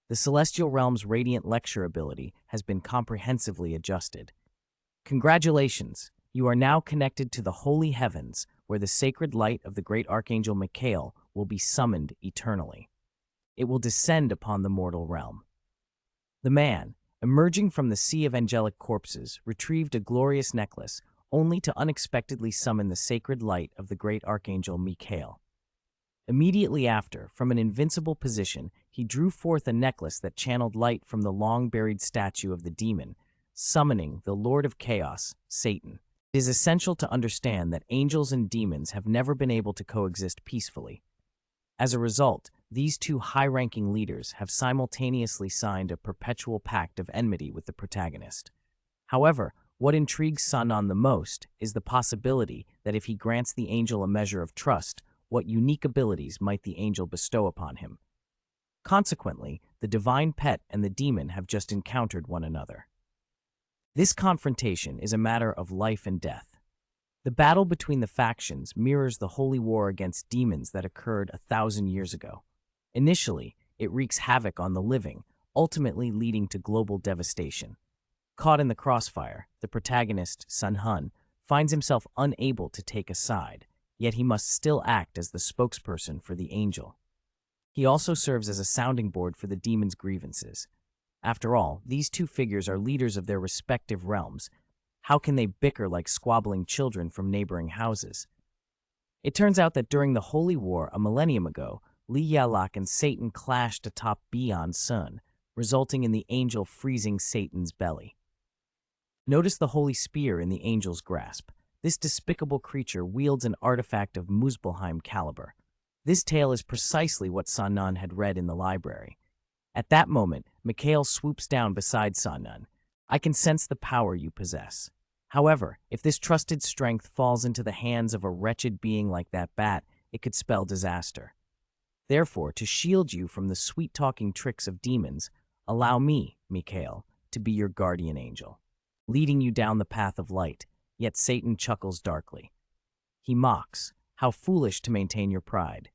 The Celestial Realm's Radiant Lecture ability has been comprehensively adjusted. Congratulations! You are now connected to the holy heavens, where the sacred light of the great Archangel Michael will be summoned eternally. It will descend upon the mortal realm. The man, emerging from the sea of angelic corpses, retrieved a glorious necklace, only to unexpectedly summon the sacred light of the great Archangel Michael. Immediately after, from an invincible position, he drew forth a necklace that channeled light from the long-buried statue of the demon, summoning the Lord of Chaos, Satan. It is essential to understand that angels and demons have never been able to coexist peacefully. As a result, these two high-ranking leaders have simultaneously signed a perpetual pact of enmity with the protagonist. However, what intrigues Sinan the most is the possibility that if he grants the angel a measure of trust, what unique abilities might the angel bestow upon him? Consequently, the divine pet and the demon have just encountered one another. This confrontation is a matter of life and death. The battle between the factions mirrors the holy war against demons that occurred 1,000 years ago. Initially, it wreaks havoc on the living, ultimately leading to global devastation. Caught in the crossfire, the protagonist, Sun Hun, finds himself unable to take a side, yet he must still act as the spokesperson for the angel. He also serves as a sounding board for the demon's grievances. After all, these two figures are leaders of their respective realms. How can they bicker like squabbling children from neighboring houses? It turns out that during the Holy War a millennium ago, Liyalak and Satan clashed atop Beyond Sun, resulting in the angel freezing Satan's belly. Notice the holy spear in the angel's grasp. This despicable creature wields an artifact of Muspelheim caliber. This tale is precisely what Sannan had read in the library. At that moment, Mikhail swoops down beside Sannan. I can sense the power you possess. However, if this trusted strength falls into the hands of a wretched being like that bat, it could spell disaster. Therefore, to shield you from the sweet-talking tricks of demons, allow me, Mikhail, to be your guardian angel, leading you down the path of light. Yet Satan chuckles darkly. He mocks, how foolish to maintain your pride.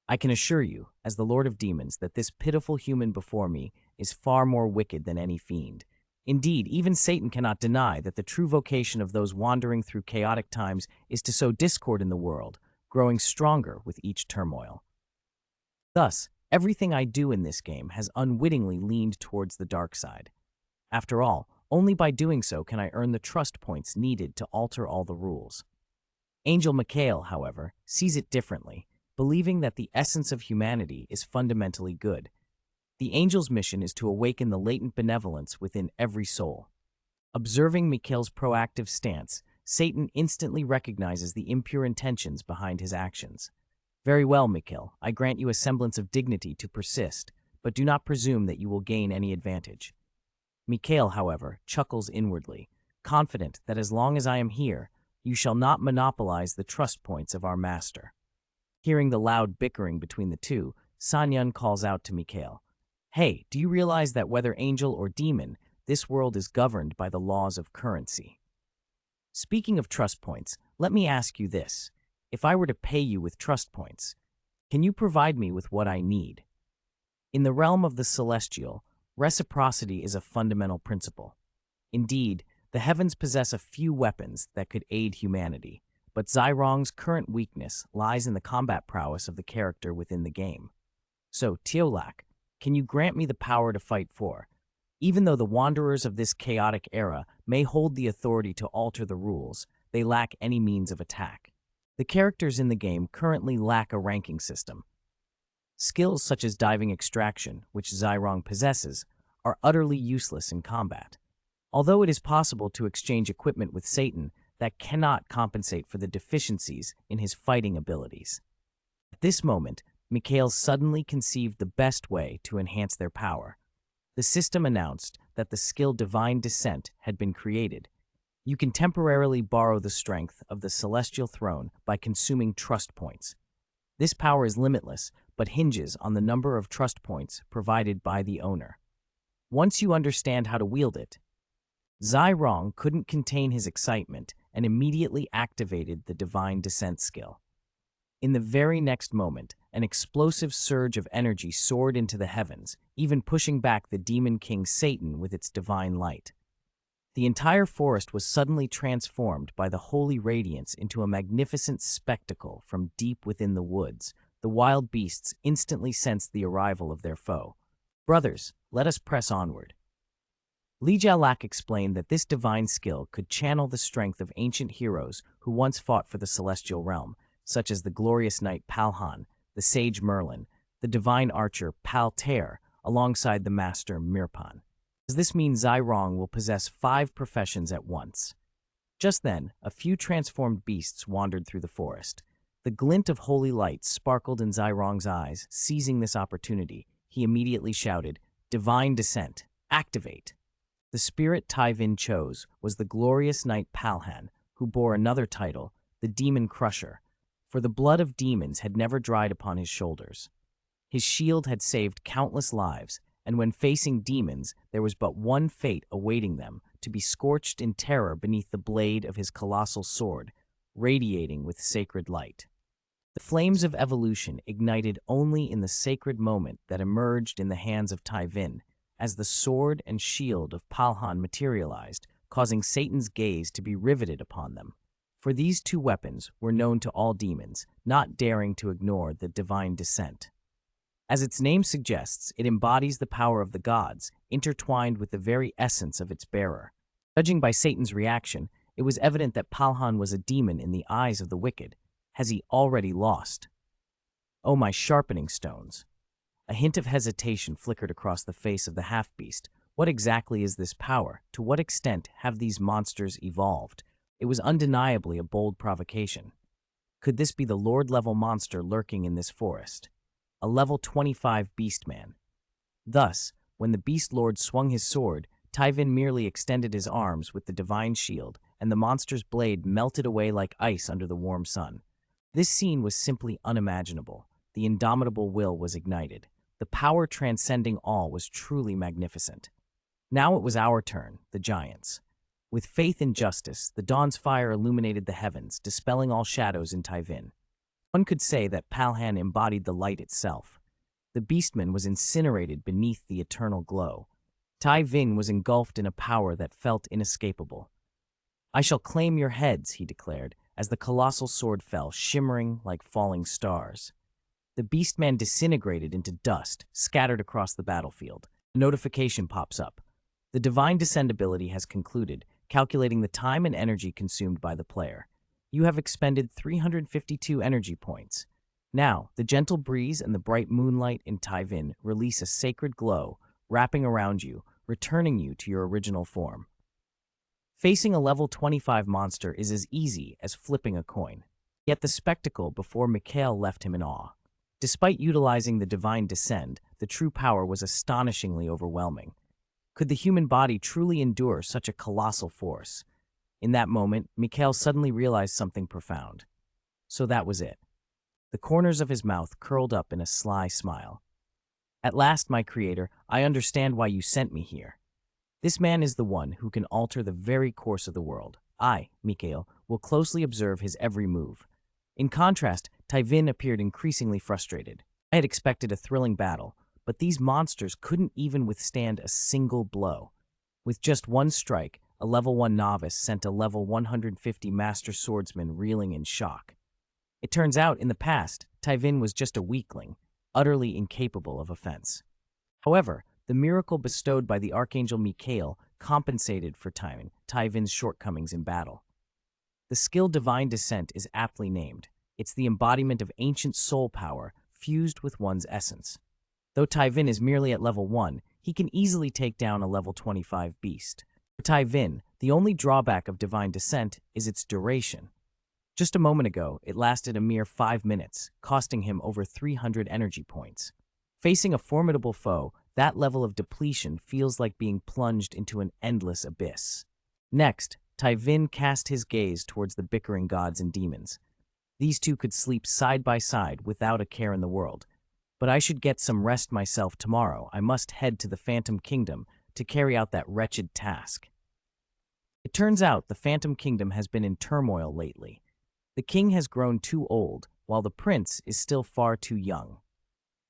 I can assure you, as the Lord of Demons, that this pitiful human before me is far more wicked than any fiend. Indeed, even Satan cannot deny that the true vocation of those wandering through chaotic times is to sow discord in the world, growing stronger with each turmoil. Thus, everything I do in this game has unwittingly leaned towards the dark side. After all, only by doing so can I earn the trust points needed to alter all the rules. Angel Mikhail, however, sees it differently, believing that the essence of humanity is fundamentally good. The angel's mission is to awaken the latent benevolence within every soul. Observing Mikhail's proactive stance, Satan instantly recognizes the impure intentions behind his actions. Very well, Mikhail, I grant you a semblance of dignity to persist, but do not presume that you will gain any advantage. Mikhail, however, chuckles inwardly, confident that as long as I am here, you shall not monopolize the trust points of our master. Hearing the loud bickering between the two, Sanyan calls out to Mikhail, Hey, do you realize that whether angel or demon, this world is governed by the laws of currency? Speaking of trust points, let me ask you this. If I were to pay you with trust points, can you provide me with what I need? In the realm of the celestial, reciprocity is a fundamental principle. Indeed, the heavens possess a few weapons that could aid humanity, but Jaeyeong's current weakness lies in the combat prowess of the character within the game. So, Teolak, can you grant me the power to fight for? Even though the wanderers of this chaotic era may hold the authority to alter the rules, they lack any means of attack. The characters in the game currently lack a ranking system. Skills such as diving extraction, which Jaeyeong possesses, are utterly useless in combat. Although it is possible to exchange equipment with Satan, that cannot compensate for the deficiencies in his fighting abilities. At this moment, Mikhail suddenly conceived the best way to enhance their power. The system announced that the skill Divine Descent had been created. You can temporarily borrow the strength of the celestial throne by consuming trust points. This power is limitless, but hinges on the number of trust points provided by the owner. Once you understand how to wield it, Jaeyeong couldn't contain his excitement and immediately activated the Divine Descent skill. In the very next moment, an explosive surge of energy soared into the heavens, even pushing back the Demon King Satan with its divine light. The entire forest was suddenly transformed by the holy radiance into a magnificent spectacle from deep within the woods. The wild beasts instantly sensed the arrival of their foe. Brothers, let us press onward. Li Jialak explained that this divine skill could channel the strength of ancient heroes who once fought for the celestial realm, such as the glorious knight Palhan, the sage Merlin, the divine archer Paltair, alongside the master Mirpan. Does this mean Jaeyeong will possess 5 professions at once? Just then, a few transformed beasts wandered through the forest. The glint of holy light sparkled in Jaeyeong's eyes. Seizing this opportunity, he immediately shouted, Divine Descent, activate! The spirit Taivin chose was the glorious knight Palhan, who bore another title, the Demon Crusher, for the blood of demons had never dried upon his shoulders. His shield had saved countless lives, and when facing demons, there was but one fate awaiting them, to be scorched in terror beneath the blade of his colossal sword, radiating with sacred light. The flames of evolution ignited only in the sacred moment that emerged in the hands of Taivin, as the sword and shield of Palhan materialized, causing Satan's gaze to be riveted upon them. For these 2 weapons were known to all demons, not daring to ignore the Divine Descent. As its name suggests, it embodies the power of the gods, intertwined with the very essence of its bearer. Judging by Satan's reaction, it was evident that Palhan was a demon in the eyes of the wicked. Has he already lost? Oh, my sharpening stones. A hint of hesitation flickered across the face of the half-beast. What exactly is this power? To what extent have these monsters evolved? It was undeniably a bold provocation. Could this be the Lord-level monster lurking in this forest? A level 25 beastman. Thus, when the Beast Lord swung his sword, Tyvin merely extended his arms with the divine shield, and the monster's blade melted away like ice under the warm sun. This scene was simply unimaginable. The indomitable will was ignited. The power transcending all was truly magnificent. Now it was our turn, the giants. With faith in justice, the dawn's fire illuminated the heavens, dispelling all shadows in Tyvin. One could say that Palhan embodied the light itself. The beastman was incinerated beneath the eternal glow. Tyvin was engulfed in a power that felt inescapable. I shall claim your heads, he declared, as the colossal sword fell, shimmering like falling stars. The beastman disintegrated into dust, scattered across the battlefield. A notification pops up. The divine descend ability has concluded, calculating the time and energy consumed by the player. You have expended 352 energy points. Now, the gentle breeze and the bright moonlight in Tyvin release a sacred glow, wrapping around you, returning you to your original form. Facing a level 25 monster is as easy as flipping a coin. Yet the spectacle before Mikhail left him in awe. Despite utilizing the divine descend, the true power was astonishingly overwhelming. Could the human body truly endure such a colossal force? In that moment, Mikhail suddenly realized something profound. So that was it. The corners of his mouth curled up in a sly smile. At last, my creator, I understand why you sent me here. This man is the one who can alter the very course of the world. I, Mikhail, will closely observe his every move. In contrast, Tyvin appeared increasingly frustrated. I had expected a thrilling battle, but these monsters couldn't even withstand a single blow. With just one strike, a level 1 novice sent a level 150 master swordsman reeling in shock. It turns out, in the past, Tyvin was just a weakling, utterly incapable of offense. However, the miracle bestowed by the Archangel Mikhail compensated for Tyvin's shortcomings in battle. The skill Divine Descent is aptly named. It's the embodiment of ancient soul power fused with one's essence. Though Tyvin is merely at level 1, he can easily take down a level 25 beast. For Tyvin, the only drawback of Divine Descent is its duration. Just a moment ago, it lasted a mere 5 minutes, costing him over 300 energy points. Facing a formidable foe, that level of depletion feels like being plunged into an endless abyss. Next, Tyvin cast his gaze towards the bickering gods and demons. These two could sleep side by side without a care in the world. But I should get some rest myself tomorrow. I must head to the Phantom Kingdom to carry out that wretched task. It turns out the Phantom Kingdom has been in turmoil lately. The king has grown too old, while the prince is still far too young.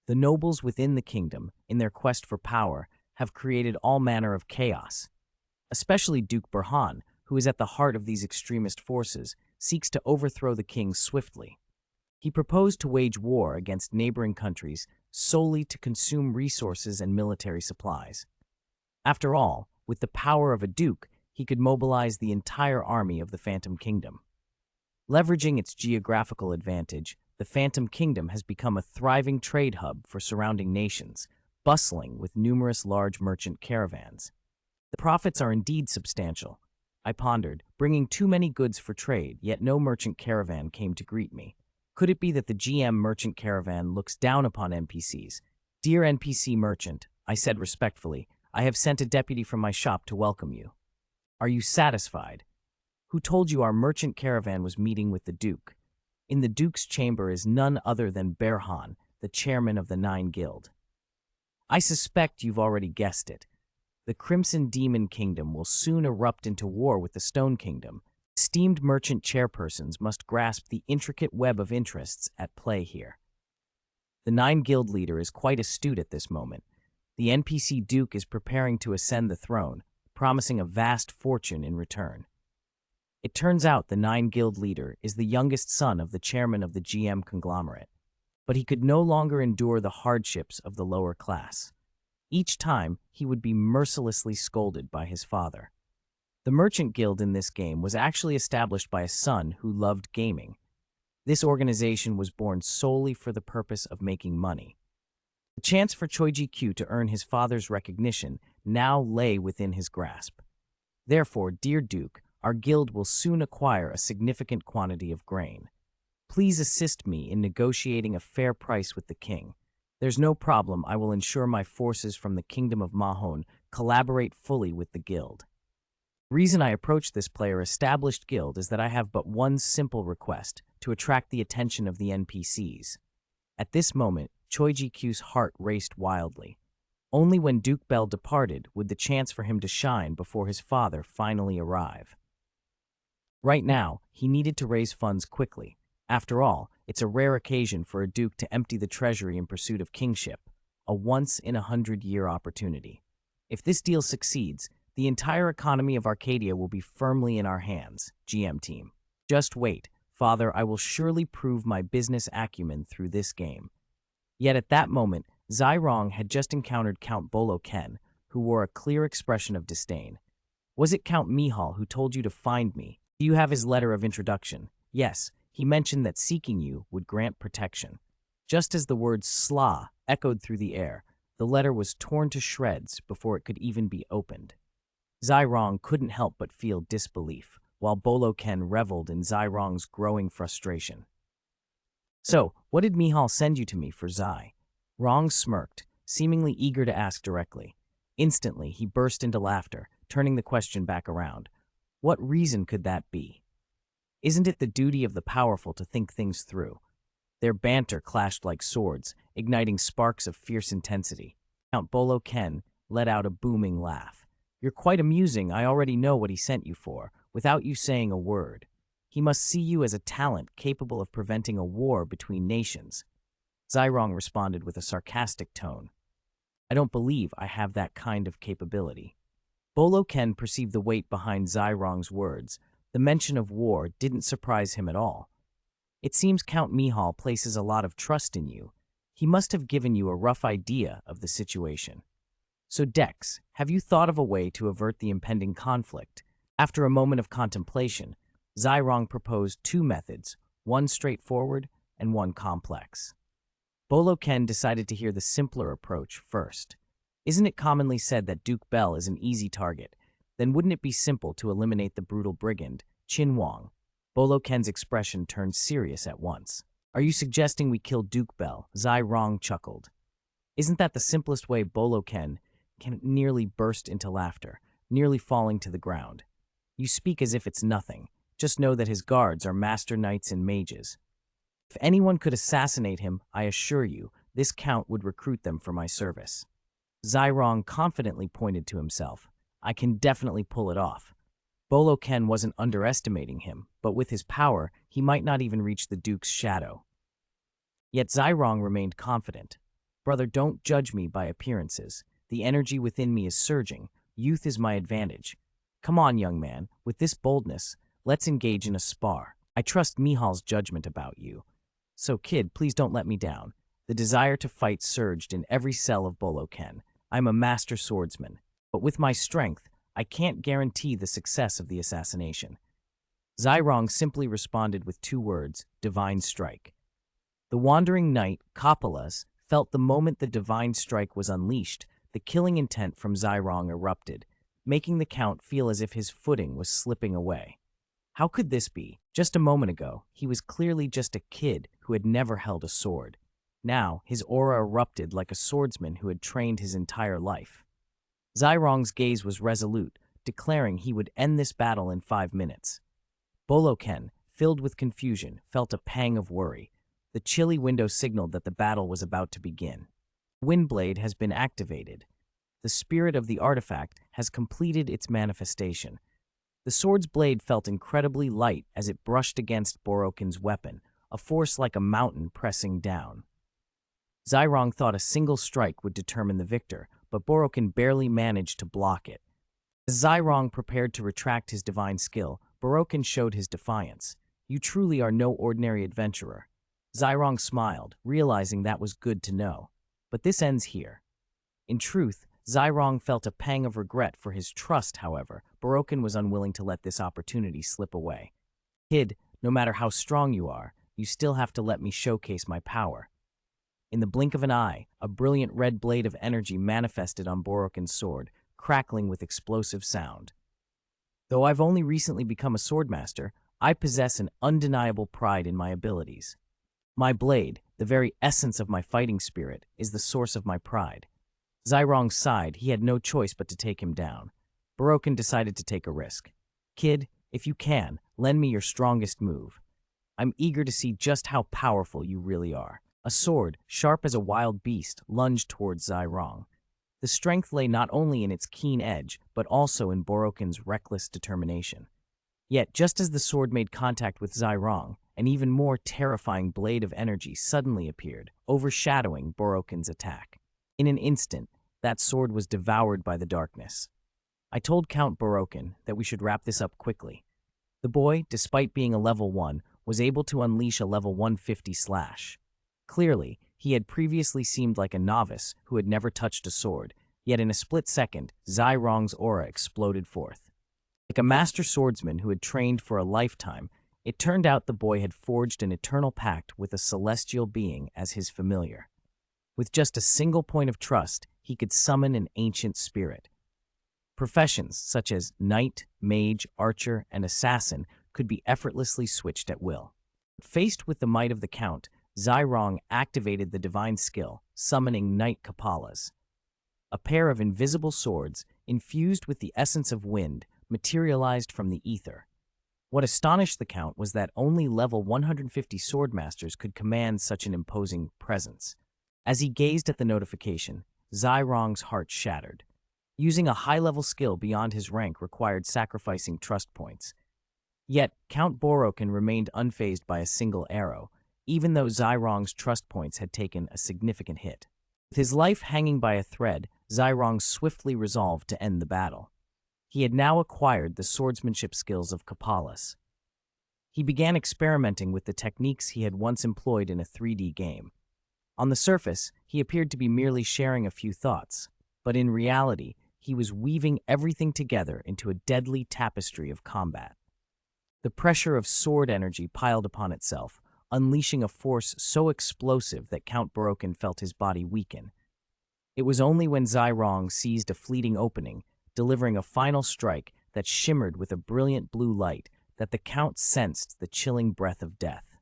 The nobles within the kingdom, in their quest for power, have created all manner of chaos. Especially Duke Burhan, who is at the heart of these extremist forces, seeks to overthrow the king swiftly. He proposed to wage war against neighboring countries solely to consume resources and military supplies. After all, with the power of a duke, he could mobilize the entire army of the Phantom Kingdom. Leveraging its geographical advantage, the Phantom Kingdom has become a thriving trade hub for surrounding nations, bustling with numerous large merchant caravans. The profits are indeed substantial. I pondered, bringing too many goods for trade, yet no merchant caravan came to greet me. Could it be that the GM merchant caravan looks down upon NPCs? Dear NPC merchant, I said respectfully, I have sent a deputy from my shop to welcome you. Are you satisfied? Who told you our merchant caravan was meeting with the Duke? In the Duke's chamber is none other than Berhan, the chairman of the Nine Guild. I suspect you've already guessed it. The Crimson Demon Kingdom will soon erupt into war with the Stone Kingdom. Esteemed merchant chairpersons must grasp the intricate web of interests at play here. The Nine Guild leader is quite astute at this moment. The NPC Duke is preparing to ascend the throne, promising a vast fortune in return. It turns out the Nine Guild leader is the youngest son of the chairman of the GM conglomerate, but he could no longer endure the hardships of the lower class. Each time, he would be mercilessly scolded by his father. The Merchant Guild in this game was actually established by a son who loved gaming. This organization was born solely for the purpose of making money. The chance for Choi Ji-kyu to earn his father's recognition now lay within his grasp. Therefore, dear Duke, our guild will soon acquire a significant quantity of grain. Please assist me in negotiating a fair price with the king. There's no problem. I will ensure my forces from the Kingdom of Mahon collaborate fully with the guild. The reason I approach this player-established guild is that I have but one simple request: to attract the attention of the NPCs. At this moment, Choi Ji-kyu's heart raced wildly. Only when Duke Bell departed would the chance for him to shine before his father finally arrive. Right now, he needed to raise funds quickly. After all, it's a rare occasion for a duke to empty the treasury in pursuit of kingship, a once-in-a-hundred-year opportunity. If this deal succeeds, the entire economy of Arcadia will be firmly in our hands, GM team. Just wait, father, I will surely prove my business acumen through this game. Yet at that moment, Jaeyeong had just encountered Count Bolo Ken, who wore a clear expression of disdain. Was it Count Mihal who told you to find me? Do you have his letter of introduction? Yes, he mentioned that seeking you would grant protection. Just as the word "sla" echoed through the air, the letter was torn to shreds before it could even be opened. Jaeyeong couldn't help but feel disbelief, while Bolo Ken reveled in Jaeyeong's growing frustration. So, what did Mihal send you to me for, Zai? Rong smirked, seemingly eager to ask directly. Instantly, he burst into laughter, turning the question back around. What reason could that be? Isn't it the duty of the powerful to think things through? Their banter clashed like swords, igniting sparks of fierce intensity. Count Bolo Ken let out a booming laugh. You're quite amusing. I already know what he sent you for, without you saying a word. He must see you as a talent capable of preventing a war between nations. Jaeyeong responded with a sarcastic tone. I don't believe I have that kind of capability. Bolo Ken perceived the weight behind Jaeyeong's words. The mention of war didn't surprise him at all. It seems Count Mihal places a lot of trust in you. He must have given you a rough idea of the situation. So Dex, have you thought of a way to avert the impending conflict? After a moment of contemplation, Jaeyeong proposed two methods, one straightforward and one complex. Bolo Ken decided to hear the simpler approach first. Isn't it commonly said that Duke Bell is an easy target? Then wouldn't it be simple to eliminate the brutal brigand, Chin Wong? Bolo Ken's expression turned serious at once. Are you suggesting we kill Duke Bell? Jaeyeong chuckled. Isn't that the simplest way? Bolo Ken nearly burst into laughter, nearly falling to the ground. You speak as if it's nothing. Just know that his guards are master knights and mages. If anyone could assassinate him, I assure you, this count would recruit them for my service. Jaeyeong confidently pointed to himself. I can definitely pull it off. Bolo Ken wasn't underestimating him, but with his power, he might not even reach the Duke's shadow. Yet Jaeyeong remained confident. Brother, don't judge me by appearances. The energy within me is surging. Youth is my advantage. Come on, young man, with this boldness, let's engage in a spar. I trust Mihal's judgment about you. So, kid, please don't let me down. The desire to fight surged in every cell of Bolo Ken. I'm a master swordsman, but with my strength, I can't guarantee the success of the assassination. Jaeyeong simply responded with two words, divine strike. The wandering knight, Kapalas, felt the moment the divine strike was unleashed, the killing intent from Jaeyeong erupted, making the count feel as if his footing was slipping away. How could this be? Just a moment ago, he was clearly just a kid who had never held a sword. Now, his aura erupted like a swordsman who had trained his entire life. Jaeyeong's gaze was resolute, declaring he would end this battle in 5 minutes. Bolo Ken, filled with confusion, felt a pang of worry. The chilly window signaled that the battle was about to begin. Windblade has been activated. The spirit of the artifact has completed its manifestation. The sword's blade felt incredibly light as it brushed against Borokin's weapon, a force like a mountain pressing down. Jaeyeong thought a single strike would determine the victor, but Borokin barely managed to block it. As Jaeyeong prepared to retract his divine skill, Borokin showed his defiance. You truly are no ordinary adventurer. Jaeyeong smiled, realizing that was good to know. But this ends here. In truth, Jaeyeong felt a pang of regret for his trust, however. Borokin was unwilling to let this opportunity slip away. Kid, no matter how strong you are, you still have to let me showcase my power. In the blink of an eye, a brilliant red blade of energy manifested on Borokin's sword, crackling with explosive sound. Though I've only recently become a swordmaster, I possess an undeniable pride in my abilities. My blade, the very essence of my fighting spirit, is the source of my pride. Jaeyeong sighed. He had no choice but to take him down. Borokin decided to take a risk. Kid, if you can, lend me your strongest move. I'm eager to see just how powerful you really are. A sword, sharp as a wild beast, lunged towards Jaeyeong. The strength lay not only in its keen edge, but also in Borokin's reckless determination. Yet, just as the sword made contact with Jaeyeong, an even more terrifying blade of energy suddenly appeared, overshadowing Borokin's attack. In an instant, that sword was devoured by the darkness. I told Count Borokin that we should wrap this up quickly. The boy, despite being a level 1, was able to unleash a level 150 slash. Clearly, he had previously seemed like a novice who had never touched a sword, yet in a split second, Jaeyeong's aura exploded forth. Like a master swordsman who had trained for a lifetime, it turned out the boy had forged an eternal pact with a celestial being as his familiar. With just a single point of trust, he could summon an ancient spirit. Professions such as knight, mage, archer, and assassin could be effortlessly switched at will. Faced with the might of the Count, Jaeyeong activated the divine skill, summoning Knight Kapalas. A pair of invisible swords, infused with the essence of wind, materialized from the ether. What astonished the Count was that only level 150 swordmasters could command such an imposing presence. As he gazed at the notification, Jaeyeong's heart shattered. Using a high-level skill beyond his rank required sacrificing trust points. Yet, Count Borokin remained unfazed by a single arrow, even though Jaeyeong's trust points had taken a significant hit. With his life hanging by a thread, Jaeyeong swiftly resolved to end the battle. He had now acquired the swordsmanship skills of Kapalas. He began experimenting with the techniques he had once employed in a 3D game. On the surface, he appeared to be merely sharing a few thoughts, but in reality, he was weaving everything together into a deadly tapestry of combat. The pressure of sword energy piled upon itself, unleashing a force so explosive that Count Borokin felt his body weaken. It was only when Jaeyeong seized a fleeting opening, delivering a final strike that shimmered with a brilliant blue light, that the Count sensed the chilling breath of death.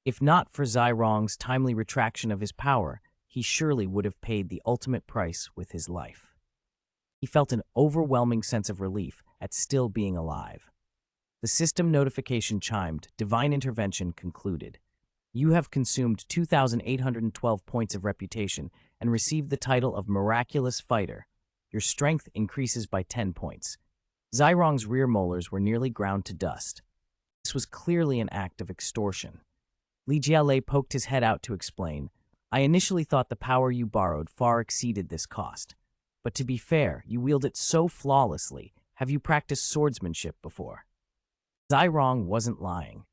If not for Jaeyeong's timely retraction of his power, he surely would have paid the ultimate price with his life. He felt an overwhelming sense of relief at still being alive. The system notification chimed. Divine intervention concluded. You have consumed 2,812 points of reputation and received the title of Miraculous Fighter. Your strength increases by 10 points. Jaeyeong's rear molars were nearly ground to dust. This was clearly an act of extortion. Li Jialei poked his head out to explain. I initially thought the power you borrowed far exceeded this cost. But to be fair, you wield it so flawlessly. Have you practiced swordsmanship before? Jaeyeong wasn't lying.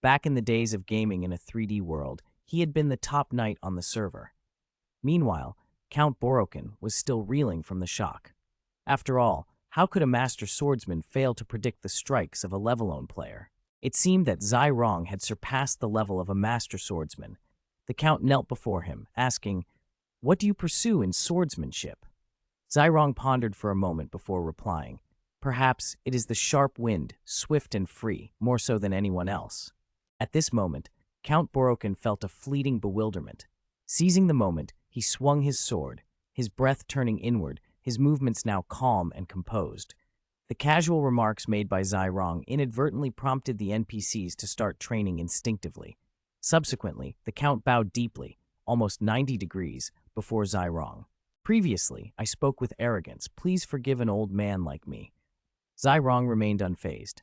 Back in the days of gaming in a 3D world, he had been the top knight on the server. Meanwhile, Count Borokin was still reeling from the shock. After all, how could a master swordsman fail to predict the strikes of a level-own player? It seemed that Jaeyeong had surpassed the level of a master swordsman. The Count knelt before him, asking, "What do you pursue in swordsmanship?" Jaeyeong pondered for a moment before replying, "Perhaps it is the sharp wind, swift and free, more so than anyone else." At this moment, Count Borokin felt a fleeting bewilderment. Seizing the moment, he swung his sword, his breath turning inward, his movements now calm and composed. The casual remarks made by Jaeyeong inadvertently prompted the NPCs to start training instinctively. Subsequently, the Count bowed deeply, almost 90 degrees, before Jaeyeong. Previously, I spoke with arrogance. Please forgive an old man like me. Jaeyeong remained unfazed.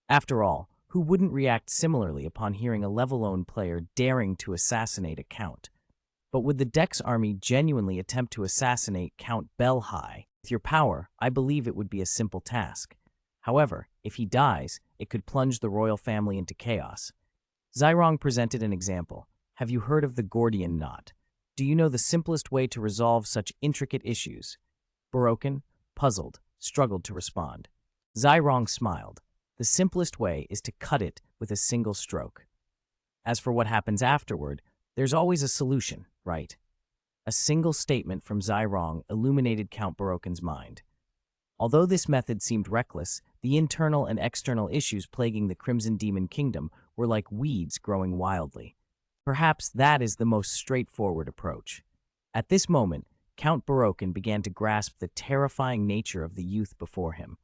After all, who wouldn't react similarly upon hearing a level-owned player daring to assassinate a Count? But would the Dex army genuinely attempt to assassinate Count Belhai? With your power, I believe it would be a simple task. However, if he dies, it could plunge the royal family into chaos. Jaeyeong presented an example. Have you heard of the Gordian knot? do you know the simplest way to resolve such intricate issues? Barokin, puzzled, struggled to respond. Jaeyeong smiled. The simplest way is to cut it with a single stroke. As for what happens afterward, there's always a solution, right? A single statement from Jaeyeong illuminated Count Barokin's mind. Although this method seemed reckless, the internal and external issues plaguing the Crimson Demon Kingdom were like weeds growing wildly. Perhaps that is the most straightforward approach. At this moment, Count Barokin began to grasp the terrifying nature of the youth before him.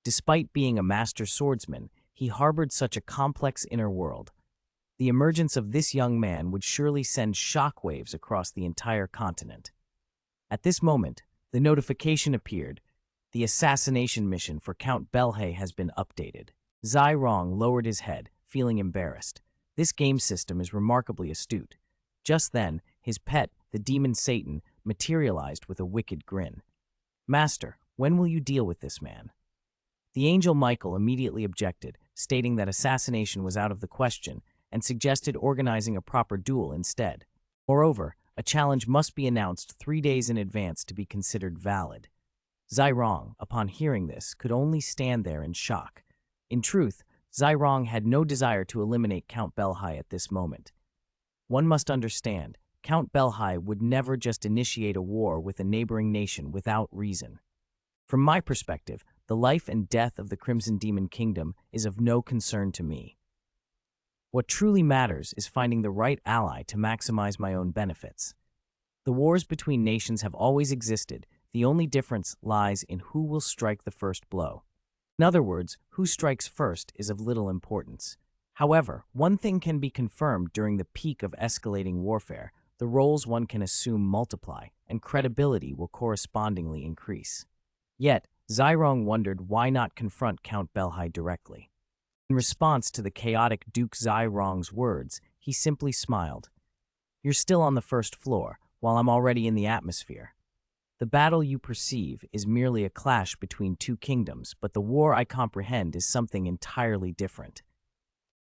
Despite being a master swordsman, he harbored such a complex inner world. The emergence of this young man would surely send shockwaves across the entire continent. At this moment, the notification appeared. The assassination mission for Count Belhay has been updated. Jaeyeong lowered his head, feeling embarrassed. This game system is remarkably astute. Just then, his pet, the demon Satan, materialized with a wicked grin. Master, when will you deal with this man? The angel Michael immediately objected, stating that assassination was out of the question and suggested organizing a proper duel instead. Moreover, a challenge must be announced 3 days in advance to be considered valid. Jaeyeong, upon hearing this, could only stand there in shock. In truth, Jaeyeong had no desire to eliminate Count Belhay at this moment. One must understand, Count Belhay would never just initiate a war with a neighboring nation without reason. From my perspective, the life and death of the Crimson Demon Kingdom is of no concern to me. What truly matters is finding the right ally to maximize my own benefits. The wars between nations have always existed. The only difference lies in who will strike the first blow. In other words, who strikes first is of little importance. However, one thing can be confirmed during the peak of escalating warfare: the roles one can assume multiply, and credibility will correspondingly increase. Yet, Jaeyeong wondered why not confront Count Belhay directly. In response to the chaotic Duke Jaeyeong's words, he simply smiled. "You're still on the first floor, while I'm already in the atmosphere. The battle you perceive is merely a clash between two kingdoms, but the war I comprehend is something entirely different.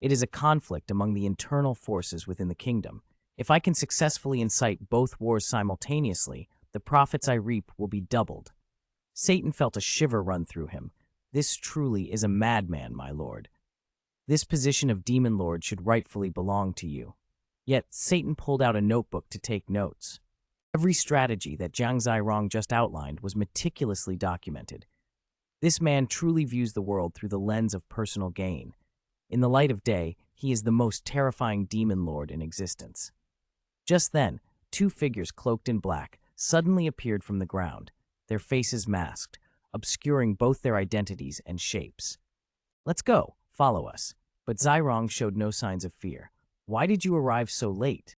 It is a conflict among the internal forces within the kingdom. If I can successfully incite both wars simultaneously, the profits I reap will be doubled." Satan felt a shiver run through him. This truly is a madman, my lord. This position of Demon Lord should rightfully belong to you. Yet, Satan pulled out a notebook to take notes. Every strategy that Jiang Jaeyeong just outlined was meticulously documented. This man truly views the world through the lens of personal gain. In the light of day, he is the most terrifying demon lord in existence. Just then, 2 figures cloaked in black suddenly appeared from the ground, their faces masked, obscuring both their identities and shapes. "Let's go, follow us." But Jaeyeong showed no signs of fear. "Why did you arrive so late?"